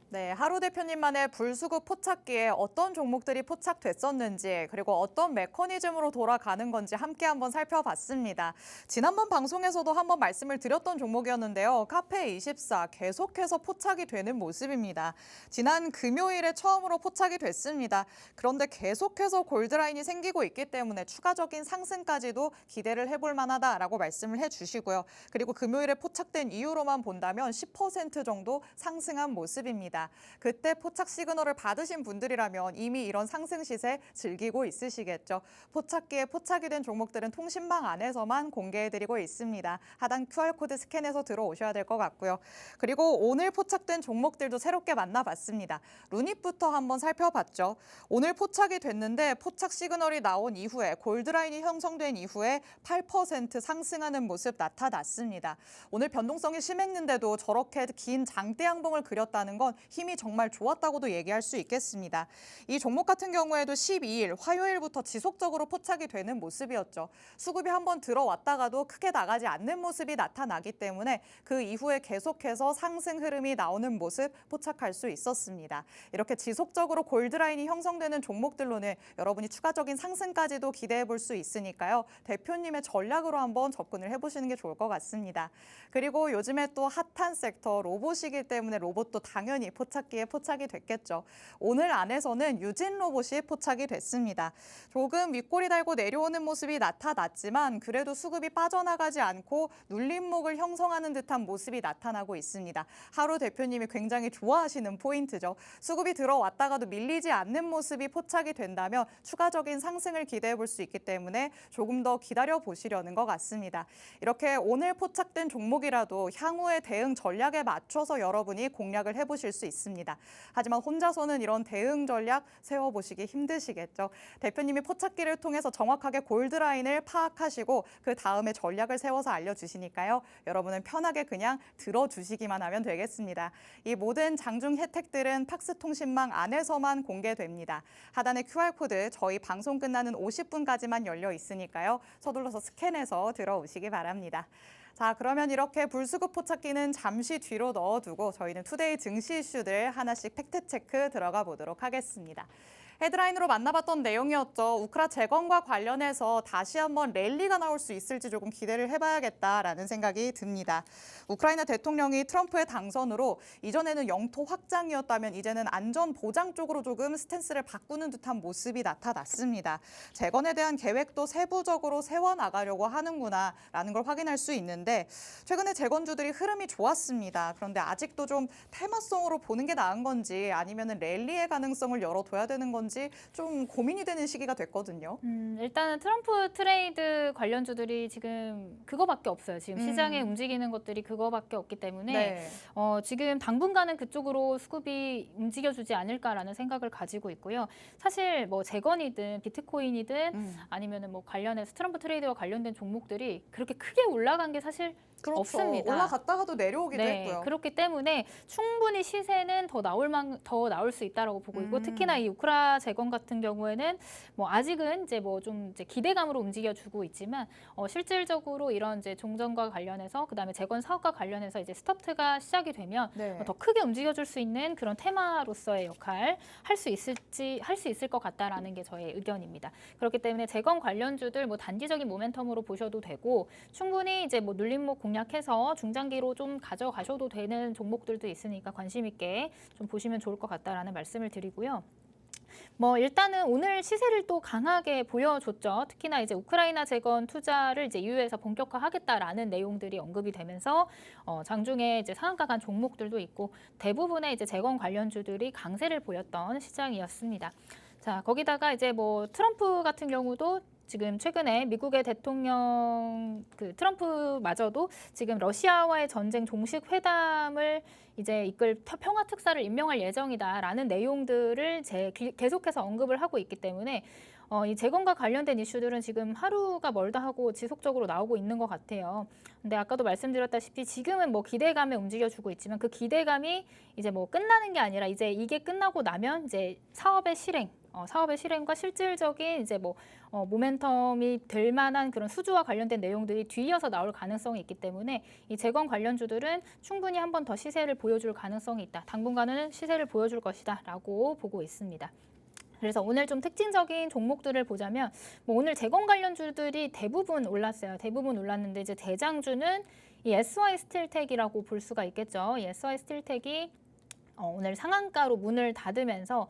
네, 하루 대표님만의 불수급 포착기에 어떤 종목들이 포착됐었는지 그리고 어떤 메커니즘으로 돌아가는 건지 함께 한번 살펴봤습니다. 지난번 방송에서도 한번 말씀을 드렸던 종목이었는데요. 카페24 계속해서 포착이 되는 모습입니다. 지난 금요일에 처음으로 포착이 됐습니다. 그런데 계속해서 골드라인이 생기고 있기 때문에 추가적인 상승까지도 기대를 해볼 만하다라고 말씀을 해주시고요. 그리고 금요일에 포착된 이후로만 본다면 10% 정도 상승한 모습입니다. 그때 포착 시그널을 받으신 분들이라면 이미 이런 상승 시세 즐기고 있으시겠죠. 포착기에 포착이 된 종목들은 통신망 안에서만 공개해드리고 있습니다. 하단 QR코드 스캔해서 들어오셔야 될 것 같고요. 그리고 오늘 포착된 종목들도 새롭게 만나봤습니다. 루닛부터 한번 살펴봤죠. 오늘 포착이 됐는데 포착 시그널이 나온 이후에 골드라인이 형성된 이후에 8% 상승하는 모습 나타났습니다. 오늘 변동성이 심했는데도 저렇게 긴 장대 양봉을 그렸다는 건 힘이 정말 좋았다고도 얘기할 수 있겠습니다. 이 종목 같은 경우에도 12일 화요일부터 지속적으로 포착이 되는 모습이었죠. 수급이 한번 들어왔다가도 크게 나가지 않는 모습이 나타나기 때문에 그 이후에 계속해서 상승 흐름이 나오는 모습 포착할 수 있었습니다. 이렇게 지속적으로 골드라인이 형성되는 종목들로는 여러분이 추가적인 상승까지도 기대해 볼 수 있으니까요. 대표님의 전략으로 한번 접근을 해보시는 게 좋을 것 같습니다. 그리고 요즘에 또 핫한 섹터 로봇이기 때문에 로봇도 당연히 포착기에 포착이 됐겠죠. 오늘 안에서는 유진 로봇이 포착이 됐습니다. 조금 윗꼬리 달고 내려오는 모습이 나타났지만 그래도 수급이 빠져나가지 않고 눌림목을 형성하는 듯한 모습이 나타나고 있습니다. 하루 대표님이 굉장히 좋아하시는 포인트죠. 수급이 들어왔다가도 밀리지 않는 모습이 포착이 된다면 추가적인 상승을 기대해 볼 수 있기 때문에 조금 더 기다려 보시려는 것 같습니다. 이렇게 오늘 포착된 종목이라도 향후의 대응 전략에 맞춰서 여러분이 공략을 해보실 수 있습니다. 하지만 혼자서는 이런 대응 전략 세워보시기 힘드시겠죠. 대표님이 포착기를 통해서 정확하게 골드라인을 파악하시고 그 다음에 전략을 세워서 알려주시니까요. 여러분은 편하게 그냥 들어주시기만 하면 되겠습니다. 이 모든 장중 혜택들은 팍스통신망 안에서만 공개됩니다. 하단의 QR코드 저희 방송 끝나는 50분까지만 열려 있으니까요. 서둘러서 스캔해서 들어오시기 바랍니다. 자, 그러면 이렇게 불수급 포착기는 잠시 뒤로 넣어두고 저희는 투데이 증시 이슈들 하나씩 팩트체크 들어가 보도록 하겠습니다. 헤드라인으로 만나봤던 내용이었죠. 우크라 재건과 관련해서 다시 한번 랠리가 나올 수 있을지 조금 기대를 해봐야겠다라는 생각이 듭니다. 우크라이나 대통령이 트럼프의 당선으로 이전에는 영토 확장이었다면 이제는 안전 보장 쪽으로 조금 스탠스를 바꾸는 듯한 모습이 나타났습니다. 재건에 대한 계획도 세부적으로 세워나가려고 하는구나라는 걸 확인할 수 있는데 최근에 재건주들이 흐름이 좋았습니다. 그런데 아직도 좀 테마성으로 보는 게 나은 건지 아니면 랠리의 가능성을 열어둬야 되는 건지 좀 고민이 되는 시기가 됐거든요. 일단은 트럼프 트레이드 관련주들이 지금 그거밖에 없어요. 지금 시장에 움직이는 것들이 그거밖에 없기 때문에 네. 지금 당분간은 그쪽으로 수급이 움직여주지 않을까라는 생각을 가지고 있고요. 사실 뭐 재건이든 비트코인이든 아니면은 뭐 관련해서 트럼프 트레이드와 관련된 종목들이 그렇게 크게 올라간 게 사실 그렇죠. 없습니다. 올라갔다가도 내려오기도 했고요. 그렇기 때문에 충분히 시세는 더 나올 수 있다라고 보고 있고 특히나 이 우크라 재건 같은 경우에는 뭐 아직은 이제 뭐 좀 이제 기대감으로 움직여주고 있지만 실질적으로 이런 이제 종전과 관련해서 그다음에 재건 사업과 관련해서 이제 스타트가 시작이 되면 네. 더 크게 움직여줄 수 있는 그런 테마로서의 역할 할 수 있을 것 같다라는 게 저의 의견입니다. 그렇기 때문에 재건 관련주들 뭐 단기적인 모멘텀으로 보셔도 되고 충분히 이제 뭐 눌림목 공략해서 중장기로 좀 가져가셔도 되는 종목들도 있으니까 관심 있게 좀 보시면 좋을 것 같다라는 말씀을 드리고요. 뭐 일단은 오늘 시세를 또 강하게 보여줬죠. 특히나 이제 우크라이나 재건 투자를 이제 EU에서 본격화하겠다라는 내용들이 언급이 되면서 장중에 이제 상한가 간 종목들도 있고 대부분의 이제 재건 관련주들이 강세를 보였던 시장이었습니다. 자, 거기다가 이제 뭐 트럼프 같은 경우도 지금 최근에 미국의 대통령 트럼프마저도 지금 러시아와의 전쟁 종식 회담을 이제 이끌 평화 특사를 임명할 예정이다라는 내용들을 계속해서 언급을 하고 있기 때문에 이 재건과 관련된 이슈들은 지금 하루가 멀다 하고 지속적으로 나오고 있는 것 같아요. 근데 아까도 말씀드렸다시피 지금은 뭐 기대감에 움직여주고 있지만 그 기대감이 이제 뭐 끝나는 게 아니라 이제 이게 끝나고 나면 이제 사업의 실행과 실질적인 이제 뭐 모멘텀이 될 만한 그런 수주와 관련된 내용들이 뒤이어서 나올 가능성이 있기 때문에 이 재건 관련주들은 충분히 한 번 더 시세를 보여줄 가능성이 있다. 당분간은 시세를 보여줄 것이다라고 보고 있습니다. 그래서 오늘 좀 특징적인 종목들을 보자면 뭐 오늘 재건 관련주들이 대부분 올랐어요. 대부분 올랐는데 이제 대장주는 이 SY 스틸텍이라고 볼 수가 있겠죠. 이 SY 스틸텍이 오늘 상한가로 문을 닫으면서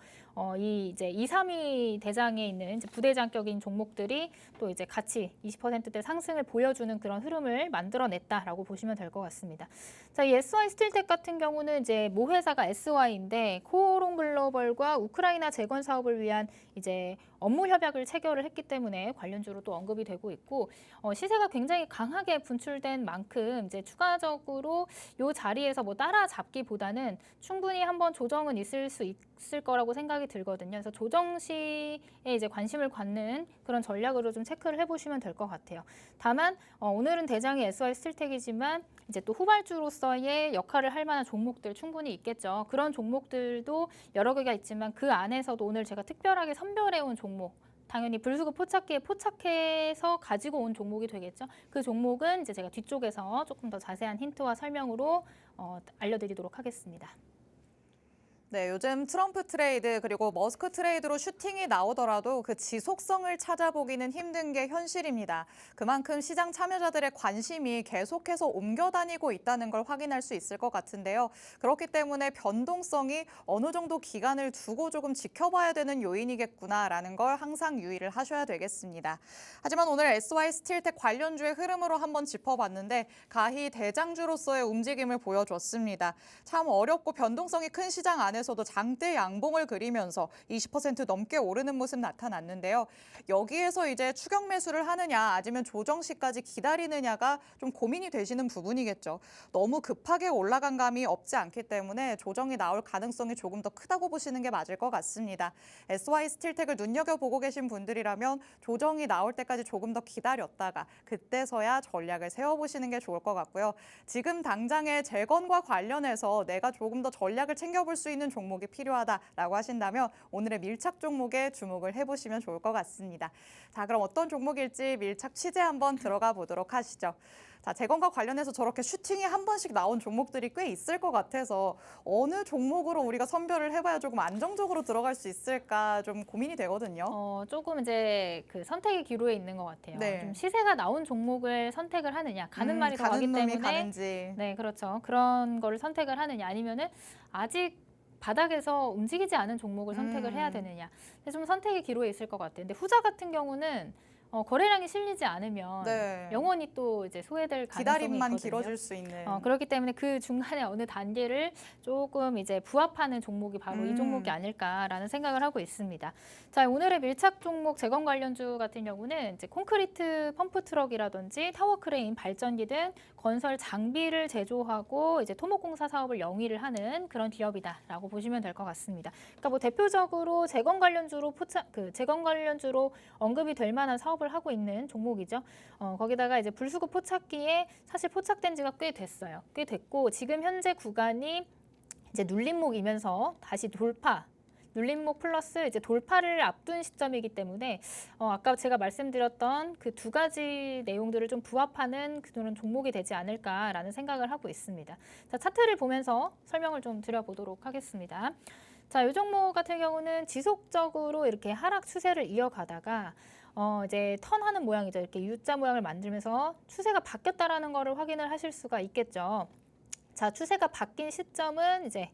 이 이제 2, 3위 대장에 있는 이제 부대장격인 종목들이 또 이제 같이 20%대 상승을 보여주는 그런 흐름을 만들어냈다라고 보시면 될 것 같습니다. 자, 이 SY 스틸텍 같은 경우는 이제 모회사가 SY인데 코오롱 글로벌과 우크라이나 재건 사업을 위한 이제 업무 협약을 체결을 했기 때문에 관련주로 또 언급이 되고 있고 시세가 굉장히 강하게 분출된 만큼 이제 추가적으로 이 자리에서 뭐 따라잡기보다는 충분히 한번 조정은 있을 수 있을 거라고 생각이 들거든요. 그래서 조정 시에 이제 관심을 갖는 그런 전략으로 좀 체크를 해보시면 될 것 같아요. 다만 오늘은 대장이 SY 스틸텍이지만 이제 또 후발주로서의 역할을 할 만한 종목들 충분히 있겠죠. 그런 종목들도 여러 개가 있지만 그 안에서도 오늘 제가 특별하게 선별해온 종목 당연히 불수급 포착기에 포착해서 가지고 온 종목이 되겠죠. 그 종목은 이제 제가 뒤쪽에서 조금 더 자세한 힌트와 설명으로 알려드리도록 하겠습니다. 네, 요즘 트럼프 트레이드 그리고 머스크 트레이드로 슈팅이 나오더라도 그 지속성을 찾아보기는 힘든 게 현실입니다. 그만큼 시장 참여자들의 관심이 계속해서 옮겨 다니고 있다는 걸 확인할 수 있을 것 같은데요. 그렇기 때문에 변동성이 어느 정도 기간을 두고 조금 지켜봐야 되는 요인이겠구나라는 걸 항상 유의를 하셔야 되겠습니다. 하지만 오늘 SY 스틸텍 관련주의 흐름으로 한번 짚어봤는데 가히 대장주로서의 움직임을 보여줬습니다. 참 어렵고 변동성이 큰 시장 안에서도 장대 양봉을 그리면서 20% 넘게 오르는 모습 나타났는데요. 여기에서 이제 추격 매수를 하느냐 아니면 조정 시까지 기다리느냐가 좀 고민이 되시는 부분이겠죠. 너무 급하게 올라간 감이 없지 않기 때문에 조정이 나올 가능성이 조금 더 크다고 보시는 게 맞을 것 같습니다. SY 스틸텍을 눈여겨보고 계신 분들이라면 조정이 나올 때까지 조금 더 기다렸다가 그때서야 전략을 세워보시는 게 좋을 것 같고요. 지금 당장의 재건과 관련해서 내가 조금 더 전략을 챙겨볼 수 있는 종목이 필요하다라고 하신다면 오늘의 밀착 종목에 주목을 해보시면 좋을 것 같습니다. 자, 그럼 어떤 종목일지 밀착 취재 한번 들어가 보도록 하시죠. 자, 재건과 관련해서 저렇게 슈팅이 한 번씩 나온 종목들이 꽤 있을 것 같아서 어느 종목으로 우리가 선별을 해봐야 조금 안정적으로 들어갈 수 있을까 좀 고민이 되거든요. 조금 이제 그 선택의 기로에 있는 것 같아요. 네. 좀 시세가 나온 종목을 선택을 하느냐, 가는 말이 가는 더하기 놈이 때문에 가는지. 네, 그렇죠. 그런 거를 선택을 하느냐, 아니면은 아직 바닥에서 움직이지 않은 종목을 선택을 해야 되느냐. 좀 선택의 기로에 있을 것 같아요. 근데 후자 같은 경우는 거래량이 실리지 않으면 네. 영원히 또 이제 소외될 가능성이 기다림만 있거든요. 길어질 수 있는. 그렇기 때문에 그 중간에 어느 단계를 조금 이제 부합하는 종목이 바로 이 종목이 아닐까라는 생각을 하고 있습니다. 자, 오늘의 밀착 종목 재건 관련주 같은 경우는 이제 콘크리트 펌프 트럭이라든지 타워 크레인, 발전기 등 건설 장비를 제조하고 이제 토목공사 사업을 영위를 하는 그런 기업이다라고 보시면 될 것 같습니다. 그러니까 뭐 대표적으로 재건 관련주로 재건 관련주로 언급이 될 만한 사업을 하고 있는 종목이죠. 거기다가 이제 불수급 포착기에 사실 포착된 지가 꽤 됐어요. 꽤 됐고 지금 현재 구간이 이제 눌림목이면서 다시 돌파. 눌림목 플러스 이제 돌파를 앞둔 시점이기 때문에 아까 제가 말씀드렸던 그 두 가지 내용들을 좀 부합하는 그런 종목이 되지 않을까라는 생각을 하고 있습니다. 자, 차트를 보면서 설명을 좀 드려보도록 하겠습니다. 자, 이 종목 같은 경우는 지속적으로 이렇게 하락 추세를 이어가다가 이제 턴하는 모양이죠. 이렇게 U자 모양을 만들면서 추세가 바뀌었다라는 거를 확인을 하실 수가 있겠죠. 자, 추세가 바뀐 시점은 이제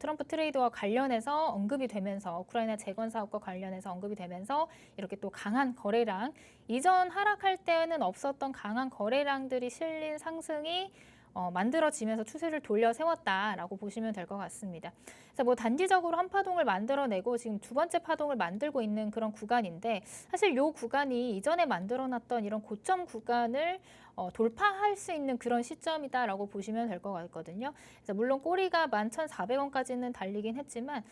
트럼프 트레이드와 관련해서 언급이 되면서 우크라이나 재건 사업과 관련해서 언급이 되면서 이렇게 또 강한 거래량, 이전 하락할 때는 없었던 강한 거래량들이 실린 상승이 만들어지면서 추세를 돌려 세웠다라고 보시면 될 것 같습니다. 그래서 뭐 단기적으로 한 파동을 만들어내고 지금 두 번째 파동을 만들고 있는 그런 구간인데 사실 이 구간이 이전에 만들어놨던 이런 고점 구간을 돌파할 수 있는 그런 시점이다라고 보시면 될 것 같거든요. 그래서 물론 꼬리가 11,400원까지는 달리긴 했지만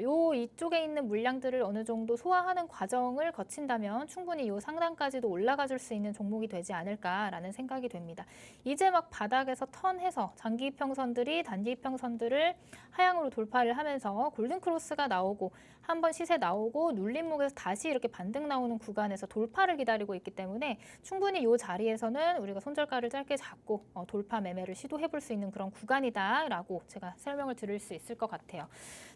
요 이쪽에 있는 물량들을 어느 정도 소화하는 과정을 거친다면 충분히 요 상단까지도 올라가 줄 수 있는 종목이 되지 않을까라는 생각이 됩니다. 이제 막 바닥에서 턴해서 장기 이평선들이 단기 이평선들을 하향으로 돌파를 하면서 골든 크로스가 나오고 한번 시세 나오고 눌림목에서 다시 이렇게 반등 나오는 구간에서 돌파를 기다리고 있기 때문에 충분히 이 자리에서는 우리가 손절가를 짧게 잡고 돌파 매매를 시도해 볼 수 있는 그런 구간이다라고 제가 설명을 드릴 수 있을 것 같아요.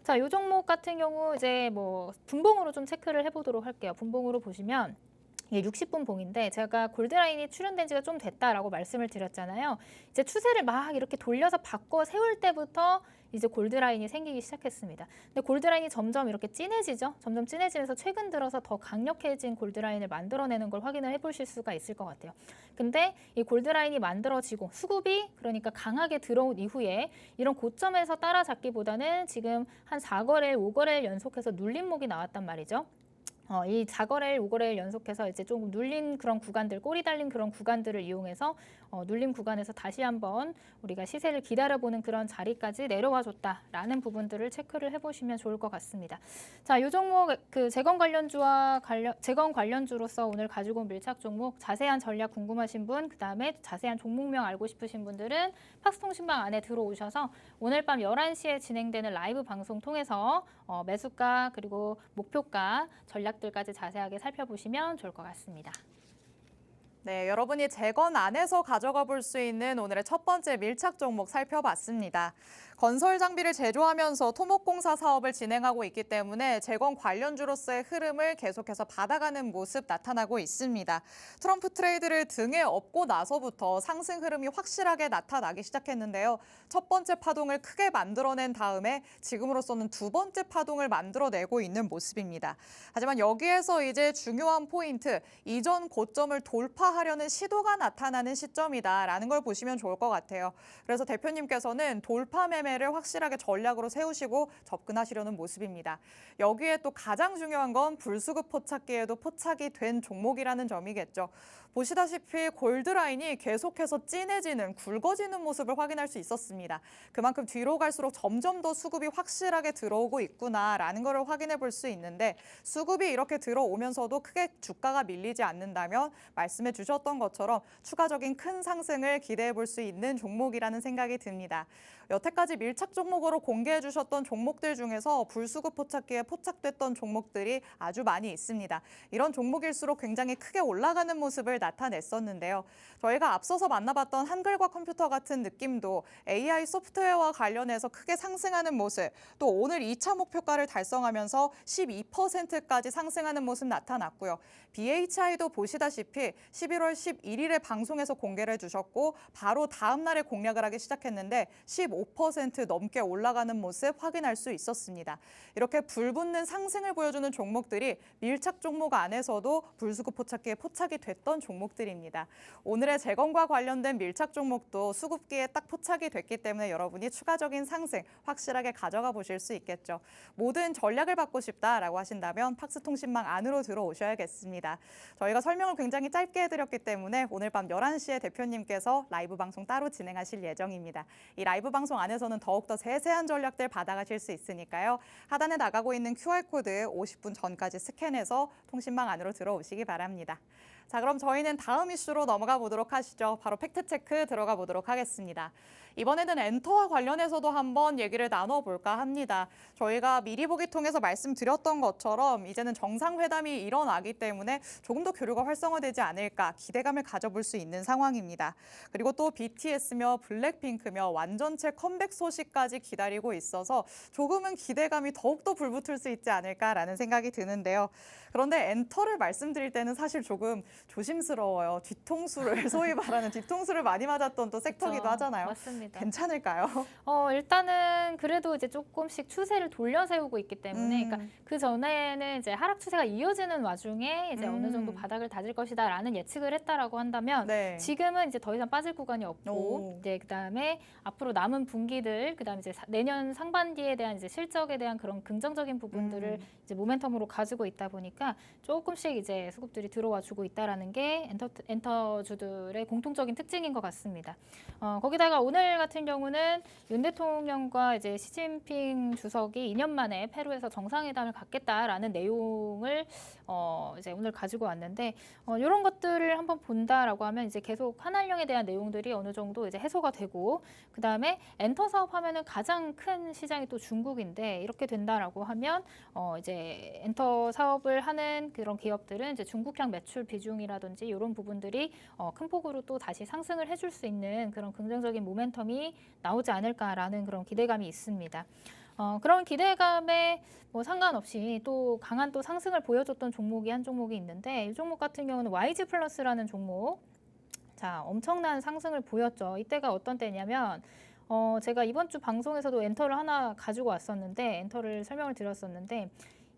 자, 이 종목 같은 경우 이제 뭐 분봉으로 좀 체크를 해보도록 할게요. 분봉으로 보시면 이게 60분 봉인데 제가 골드라인이 출현된 지가 좀 됐다라고 말씀을 드렸잖아요. 이제 추세를 막 이렇게 돌려서 바꿔 세울 때부터 이제 골드라인이 생기기 시작했습니다. 근데 골드라인이 점점 이렇게 진해지죠. 점점 진해지면서 최근 들어서 더 강력해진 골드라인을 만들어내는 걸 확인을 해보실 수가 있을 것 같아요. 근데 이 골드라인이 만들어지고 수급이 그러니까 강하게 들어온 이후에 이런 고점에서 따라잡기보다는 지금 한 4거래일, 5거래일 연속해서 눌림목이 나왔단 말이죠. 이 4거래일, 5거래일 연속해서 이제 조금 눌린 그런 구간들, 꼬리 달린 그런 구간들을 이용해서 눌림 구간에서 다시 한번 우리가 시세를 기다려보는 그런 자리까지 내려와 줬다라는 부분들을 체크를 해보시면 좋을 것 같습니다. 자, 이 종목 그 재건 관련주로서 오늘 가지고 온 밀착 종목 자세한 전략 궁금하신 분, 그다음에 자세한 종목명 알고 싶으신 분들은 팍스통신방 안에 들어오셔서 오늘 밤 11시에 진행되는 라이브 방송 통해서 매수가 그리고 목표가 전략들까지 자세하게 살펴보시면 좋을 것 같습니다. 네, 여러분이 재건 안에서 가져가 볼 수 있는 오늘의 첫 번째 밀착 종목 살펴봤습니다. 건설 장비를 제조하면서 토목공사 사업을 진행하고 있기 때문에 재건 관련주로서의 흐름을 계속해서 받아가는 모습 나타나고 있습니다. 트럼프 트레이드를 등에 업고 나서부터 상승 흐름이 확실하게 나타나기 시작했는데요. 첫 번째 파동을 크게 만들어낸 다음에 지금으로서는 두 번째 파동을 만들어내고 있는 모습입니다. 하지만 여기에서 이제 중요한 포인트, 이전 고점을 돌파하려는 시도가 나타나는 시점이다라는 걸 보시면 좋을 것 같아요. 그래서 대표님께서는 돌파 매매를 확실하게 전략으로 세우시고 접근하시려는 모습입니다. 여기에 또 가장 중요한 건 불수급 포착기에도 포착이 된 종목이라는 점이겠죠. 보시다시피 골드라인이 계속해서 진해지는, 굵어지는 모습을 확인할 수 있었습니다. 그만큼 뒤로 갈수록 점점 더 수급이 확실하게 들어오고 있구나라는 걸 확인해 볼 수 있는데, 수급이 이렇게 들어오면서도 크게 주가가 밀리지 않는다면 말씀해 주셨던 것처럼 추가적인 큰 상승을 기대해 볼 수 있는 종목이라는 생각이 듭니다. 여태까지 밀착 종목으로 공개해 주셨던 종목들 중에서 불수급 포착기에 포착됐던 종목들이 아주 많이 있습니다. 이런 종목일수록 굉장히 크게 올라가는 모습을 나타냈었는데요. 저희가 앞서서 만나봤던 한글과 컴퓨터 같은 느낌도 AI 소프트웨어와 관련해서 크게 상승하는 모습, 또 오늘 2차 목표가를 달성하면서 12%까지 상승하는 모습 나타났고요. BHI도 보시다시피 11월 11일에 방송에서 공개를 해주셨고 바로 다음 날에 공략을 하기 시작했는데 15% 넘게 올라가는 모습 확인할 수 있었습니다. 이렇게 불붙는 상승을 보여주는 종목들이 밀착 종목 안에서도 불수급 포착기에 포착이 됐던 종목들입니다. 오늘의 재건과 관련된 밀착 종목도 수급기에 딱 포착이 됐기 때문에 여러분이 추가적인 상승 확실하게 가져가 보실 수 있겠죠. 모든 전략을 받고 싶다라고 하신다면 팍스통신망 안으로 들어오셔야겠습니다. 저희가 설명을 굉장히 짧게 해드렸기 때문에 오늘 밤 11시에 대표님께서 라이브 방송 따로 진행하실 예정입니다. 이 라이브 방송 안에서는 더욱더 세세한 전략들 받아가실 수 있으니까요. 하단에 나가고 있는 QR코드 50분 전까지 스캔해서 통신망 안으로 들어오시기 바랍니다. 자, 그럼 저희는 다음 이슈로 넘어가 보도록 하시죠. 바로 팩트체크 들어가 보도록 하겠습니다. 이번에는 엔터와 관련해서도 한번 얘기를 나눠볼까 합니다. 저희가 미리 보기 통해서 말씀드렸던 것처럼 이제는 정상회담이 일어나기 때문에 조금 더 교류가 활성화되지 않을까 기대감을 가져볼 수 있는 상황입니다. 그리고 또 BTS며 블랙핑크며 완전체 컴백 소식까지 기다리고 있어서 조금은 기대감이 더욱더 불붙을 수 있지 않을까라는 생각이 드는데요. 그런데 엔터를 말씀드릴 때는 사실 조금 조심스러워요. 뒤통수를 소위 말하는 뒤통수를 많이 맞았던 또 섹터기도 그렇죠. 하잖아요. 맞습니다. 괜찮을까요? 일단은 그래도 이제 조금씩 추세를 돌려세우고 있기 때문에, 그러니까 음. 그 전에는 이제 하락 추세가 이어지는 와중에 이제 어느 정도 바닥을 다질 것이다라는 예측을 했다라고 한다면, 네. 지금은 이제 더 이상 빠질 구간이 없고, 오. 이제 그다음에 앞으로 남은 분기들, 그다음에 이제 내년 상반기에 대한 이제 실적에 대한 그런 긍정적인 부분들을 이제 모멘텀으로 가지고 있다 보니까 조금씩 이제 수급들이 들어와 주고 있다라는 게 엔터주들의 공통적인 특징인 것 같습니다. 거기다가 오늘 같은 경우는 윤 대통령과 이제 시진핑 주석이 2년 만에 페루에서 정상회담을 갖겠다라는 내용을 이제 오늘 가지고 왔는데, 이런 것들을 한번 본다라고 하면 이제 계속 한한령에 대한 내용들이 어느 정도 이제 해소가 되고, 그 다음에 엔터 사업하면은 가장 큰 시장이 또 중국인데, 이렇게 된다라고 하면 이제 엔터 사업을 하는 그런 기업들은 이제 중국향 매출 비중이라든지 이런 부분들이 큰 폭으로 또 다시 상승을 해줄 수 있는 그런 긍정적인 모멘텀이 나오지 않을까라는 그런 기대감이 있습니다. 그런 기대감에 뭐 상관없이 또 강한 또 상승을 보여줬던 종목이 한 종목이 있는데, 이 종목 같은 경우는 YG 플러스라는 종목. 자, 엄청난 상승을 보였죠. 이때가 어떤 때냐면 제가 이번 주 방송에서도 엔터를 하나 가지고 왔었는데, 엔터를 설명을 드렸었는데,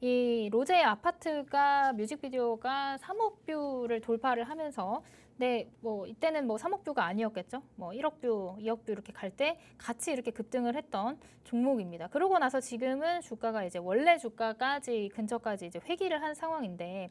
이 로제 아파트가 뮤직비디오가 3억 뷰를 돌파를 하면서, 네, 뭐 이때는 뭐 3억 뷰가 아니었겠죠. 뭐 1억 뷰, 2억 뷰 이렇게 갈 때 같이 이렇게 급등을 했던 종목입니다. 그러고 나서 지금은 주가가 이제 원래 주가까지 근처까지 이제 회귀를 한 상황인데,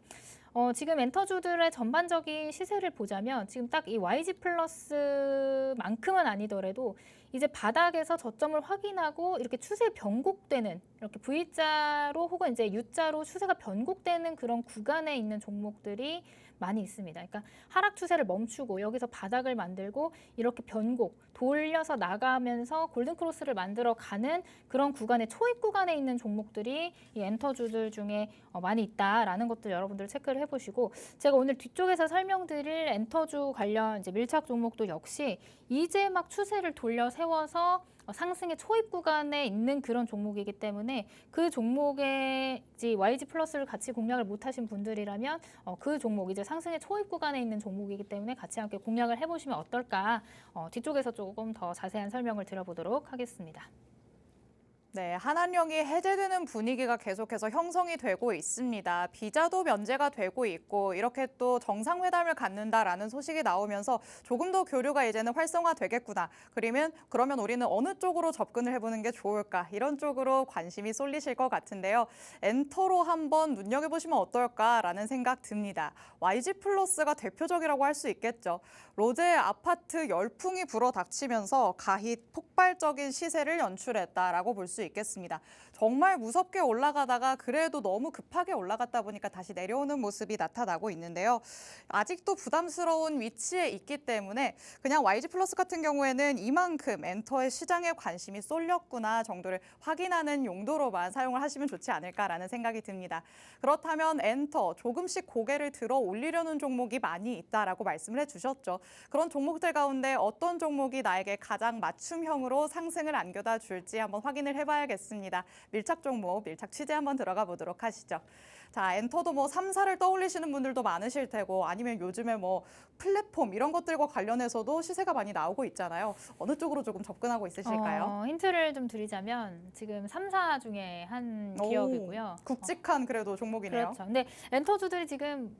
지금 엔터주들의 전반적인 시세를 보자면 지금 딱 이 YG 플러스만큼은 아니더라도 이제 바닥에서 저점을 확인하고 이렇게 추세 변곡되는, 이렇게 V자로 혹은 이제 U자로 추세가 변곡되는 그런 구간에 있는 종목들이 많이 있습니다. 그러니까 하락 추세를 멈추고 여기서 바닥을 만들고 이렇게 변곡, 돌려서 나가면서 골든크로스를 만들어 가는 그런 구간의 초입 구간에 있는 종목들이 이 엔터주들 중에 많이 있다라는 것들 여러분들 체크를 해보시고, 제가 오늘 뒤쪽에서 설명드릴 엔터주 관련 이제 밀착 종목도 역시 이제 막 추세를 돌려 세워서 상승의 초입 구간에 있는 그런 종목이기 때문에 그 종목에 YG 플러스를 같이 공략을 못하신 분들이라면 그 종목 이제 상승의 초입 구간에 있는 종목이기 때문에 같이 함께 공략을 해보시면 어떨까, 뒤쪽에서 조금 더 자세한 설명을 드려보도록 하겠습니다. 네, 한한령이 해제되는 분위기가 계속해서 형성이 되고 있습니다. 비자도 면제가 되고 있고 이렇게 또 정상회담을 갖는다라는 소식이 나오면서 조금 더 교류가 이제는 활성화되겠구나. 그러면 우리는 어느 쪽으로 접근을 해보는 게 좋을까? 이런 쪽으로 관심이 쏠리실 것 같은데요. 엔터로 한번 눈여겨보시면 어떨까라는 생각 듭니다. YG 플러스가 대표적이라고 할 수 있겠죠. 로제 아파트 열풍이 불어닥치면서 가히 폭발적인 시세를 연출했다라고 볼 수 있겠습니다. 정말 무섭게 올라가다가 그래도 너무 급하게 올라갔다 보니까 다시 내려오는 모습이 나타나고 있는데요. 아직도 부담스러운 위치에 있기 때문에 그냥 YG 플러스 같은 경우에는 이만큼 엔터의 시장에 관심이 쏠렸구나 정도를 확인하는 용도로만 사용을 하시면 좋지 않을까라는 생각이 듭니다. 그렇다면 엔터 조금씩 고개를 들어 올리려는 종목이 많이 있다라고 말씀을 해주셨죠. 그런 종목들 가운데 어떤 종목이 나에게 가장 맞춤형으로 상승을 안겨다 줄지 한번 확인을 해봐야겠습니다. 밀착 종목, 밀착 취재 한번 들어가 보도록 하시죠. 자, 엔터도 뭐 3사를 떠올리시는 분들도 많으실 테고 아니면 요즘에 뭐 플랫폼 이런 것들과 관련해서도 시세가 많이 나오고 있잖아요. 어느 쪽으로 조금 접근하고 있으실까요? 힌트를 좀 드리자면 지금 3사 중에 한 기업이고요. 굵직한 그래도 종목이네요. 그렇죠. 근데 엔터주들이 지금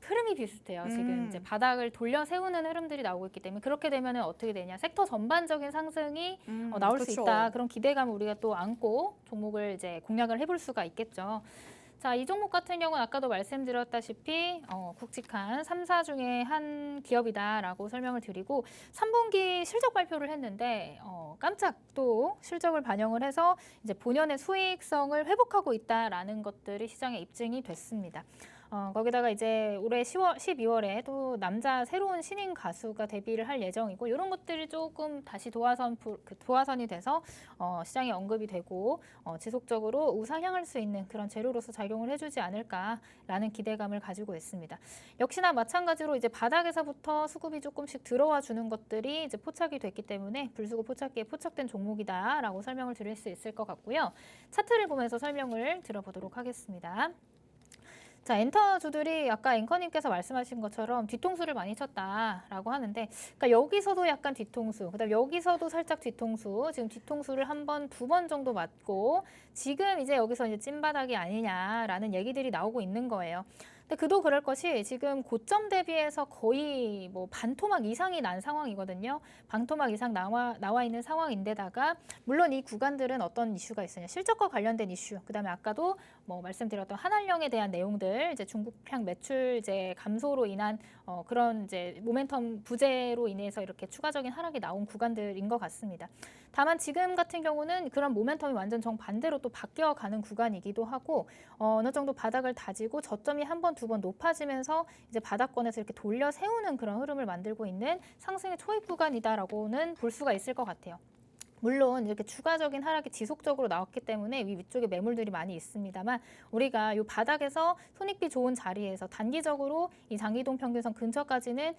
흐름이 비슷해요. 지금 이제 바닥을 돌려 세우는 흐름들이 나오고 있기 때문에 그렇게 되면 어떻게 되냐. 섹터 전반적인 상승이 나올 수 그렇죠. 있다. 그런 기대감을 우리가 또 안고 종목을 이제 공략을 해볼 수가 있겠죠. 자, 이 종목 같은 경우는 아까도 말씀드렸다시피 굵직한 3사 중에 한 기업이다라고 설명을 드리고 3분기 실적 발표를 했는데 깜짝 또 실적을 반영을 해서 이제 본연의 수익성을 회복하고 있다라는 것들이 시장에 입증이 됐습니다. 거기다가 이제 올해 12월에 또 남자 새로운 신인 가수가 데뷔를 할 예정이고 이런 것들이 조금 다시 도화선이 돼서 시장에 언급이 되고 지속적으로 우상향할 수 있는 그런 재료로서 작용을 해주지 않을까라는 기대감을 가지고 있습니다. 역시나 마찬가지로 이제 바닥에서부터 수급이 조금씩 들어와 주는 것들이 이제 포착이 됐기 때문에 불수급 포착기에 포착된 종목이다라고 설명을 드릴 수 있을 것 같고요. 차트를 보면서 설명을 들어보도록 하겠습니다. 자, 엔터주들이 아까 앵커님께서 말씀하신 것처럼 뒤통수를 많이 쳤다라고 하는데, 그러니까 여기서도 약간 뒤통수, 그다음 여기서도 살짝 뒤통수, 지금 뒤통수를 한 번, 두 번 정도 맞고 지금 이제 여기서 이제 찐바닥이 아니냐라는 얘기들이 나오고 있는 거예요. 근데 그도 그럴 것이 지금 고점 대비해서 거의 뭐 반토막 이상이 난 상황이거든요. 반토막 이상 나와 있는 상황인데다가 물론 이 구간들은 어떤 이슈가 있으냐, 실적과 관련된 이슈, 그다음에 아까도 뭐 말씀드렸던 한한령에 대한 내용들, 이제 중국향 매출 이제 감소로 인한 그런 이제 모멘텀 부재로 인해서 이렇게 추가적인 하락이 나온 구간들인 것 같습니다. 다만 지금 같은 경우는 그런 모멘텀이 완전 정반대로 또 바뀌어가는 구간이기도 하고 어느 정도 바닥을 다지고 저점이 한 번, 두 번 높아지면서 이제 바닥권에서 이렇게 돌려 세우는 그런 흐름을 만들고 있는 상승의 초입 구간이다라고는 볼 수가 있을 것 같아요. 물론 이렇게 추가적인 하락이 지속적으로 나왔기 때문에 위쪽에 매물들이 많이 있습니다만 우리가 이 바닥에서 손익비 좋은 자리에서 단기적으로 이 장기동 평균선 근처까지는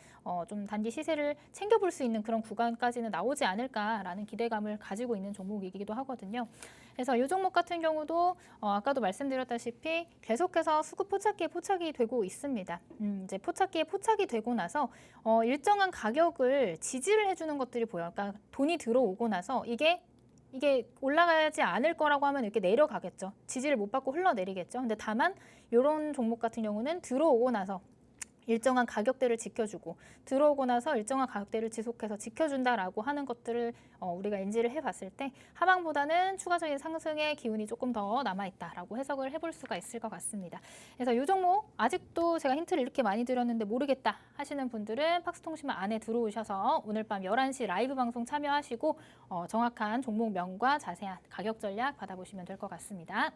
좀 단기 시세를 챙겨볼 수 있는 그런 구간까지는 나오지 않을까라는 기대감을 가지고 있는 종목이기도 하거든요. 그래서 이 종목 같은 경우도 아까도 말씀드렸다시피 계속해서 수급 포착기에 포착이 되고 있습니다. 이제 포착기에 포착이 되고 나서 일정한 가격을 지지를 해주는 것들이 보여요. 그러니까 돈이 들어오고 나서 이게 올라가지 않을 거라고 하면 이렇게 내려가겠죠. 지지를 못 받고 흘러내리겠죠. 근데 다만 이런 종목 같은 경우는 들어오고 나서 일정한 가격대를 지켜주고 들어오고 나서 일정한 가격대를 지속해서 지켜준다라고 하는 것들을 우리가 인지를 해봤을 때 하방보다는 추가적인 상승의 기운이 조금 더 남아있다라고 해석을 해볼 수가 있을 것 같습니다. 그래서 이 종목 아직도 제가 힌트를 이렇게 많이 드렸는데 모르겠다 하시는 분들은 팍스통신망 안에 들어오셔서 오늘 밤 11시 라이브 방송 참여하시고 정확한 종목명과 자세한 가격 전략 받아보시면 될 것 같습니다.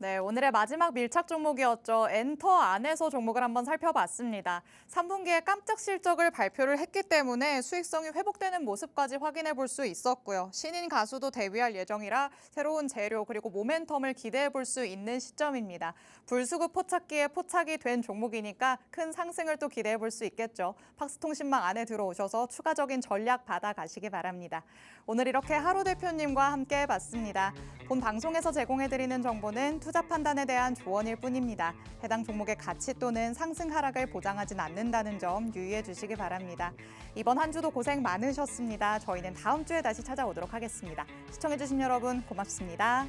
네, 오늘의 마지막 밀착 종목이었죠. 엔터 안에서 종목을 한번 살펴봤습니다. 3분기에 깜짝 실적을 발표를 했기 때문에 수익성이 회복되는 모습까지 확인해 볼 수 있었고요. 신인 가수도 데뷔할 예정이라 새로운 재료 그리고 모멘텀을 기대해 볼 수 있는 시점입니다. 불수급 포착기에 포착이 된 종목이니까 큰 상승을 또 기대해 볼 수 있겠죠. 팍스통신망 안에 들어오셔서 추가적인 전략 받아가시기 바랍니다. 오늘 이렇게 하루 대표님과 함께 해봤습니다. 본 방송에서 제공해드리는 정보는 투자 판단에 대한 조언일 뿐입니다. 해당 종목의 가치 또는 상승 하락을 보장하진 않는다는 점 유의해 주시기 바랍니다. 이번 한 주도 고생 많으셨습니다. 저희는 다음 주에 다시 찾아오도록 하겠습니다. 시청해주신 여러분 고맙습니다.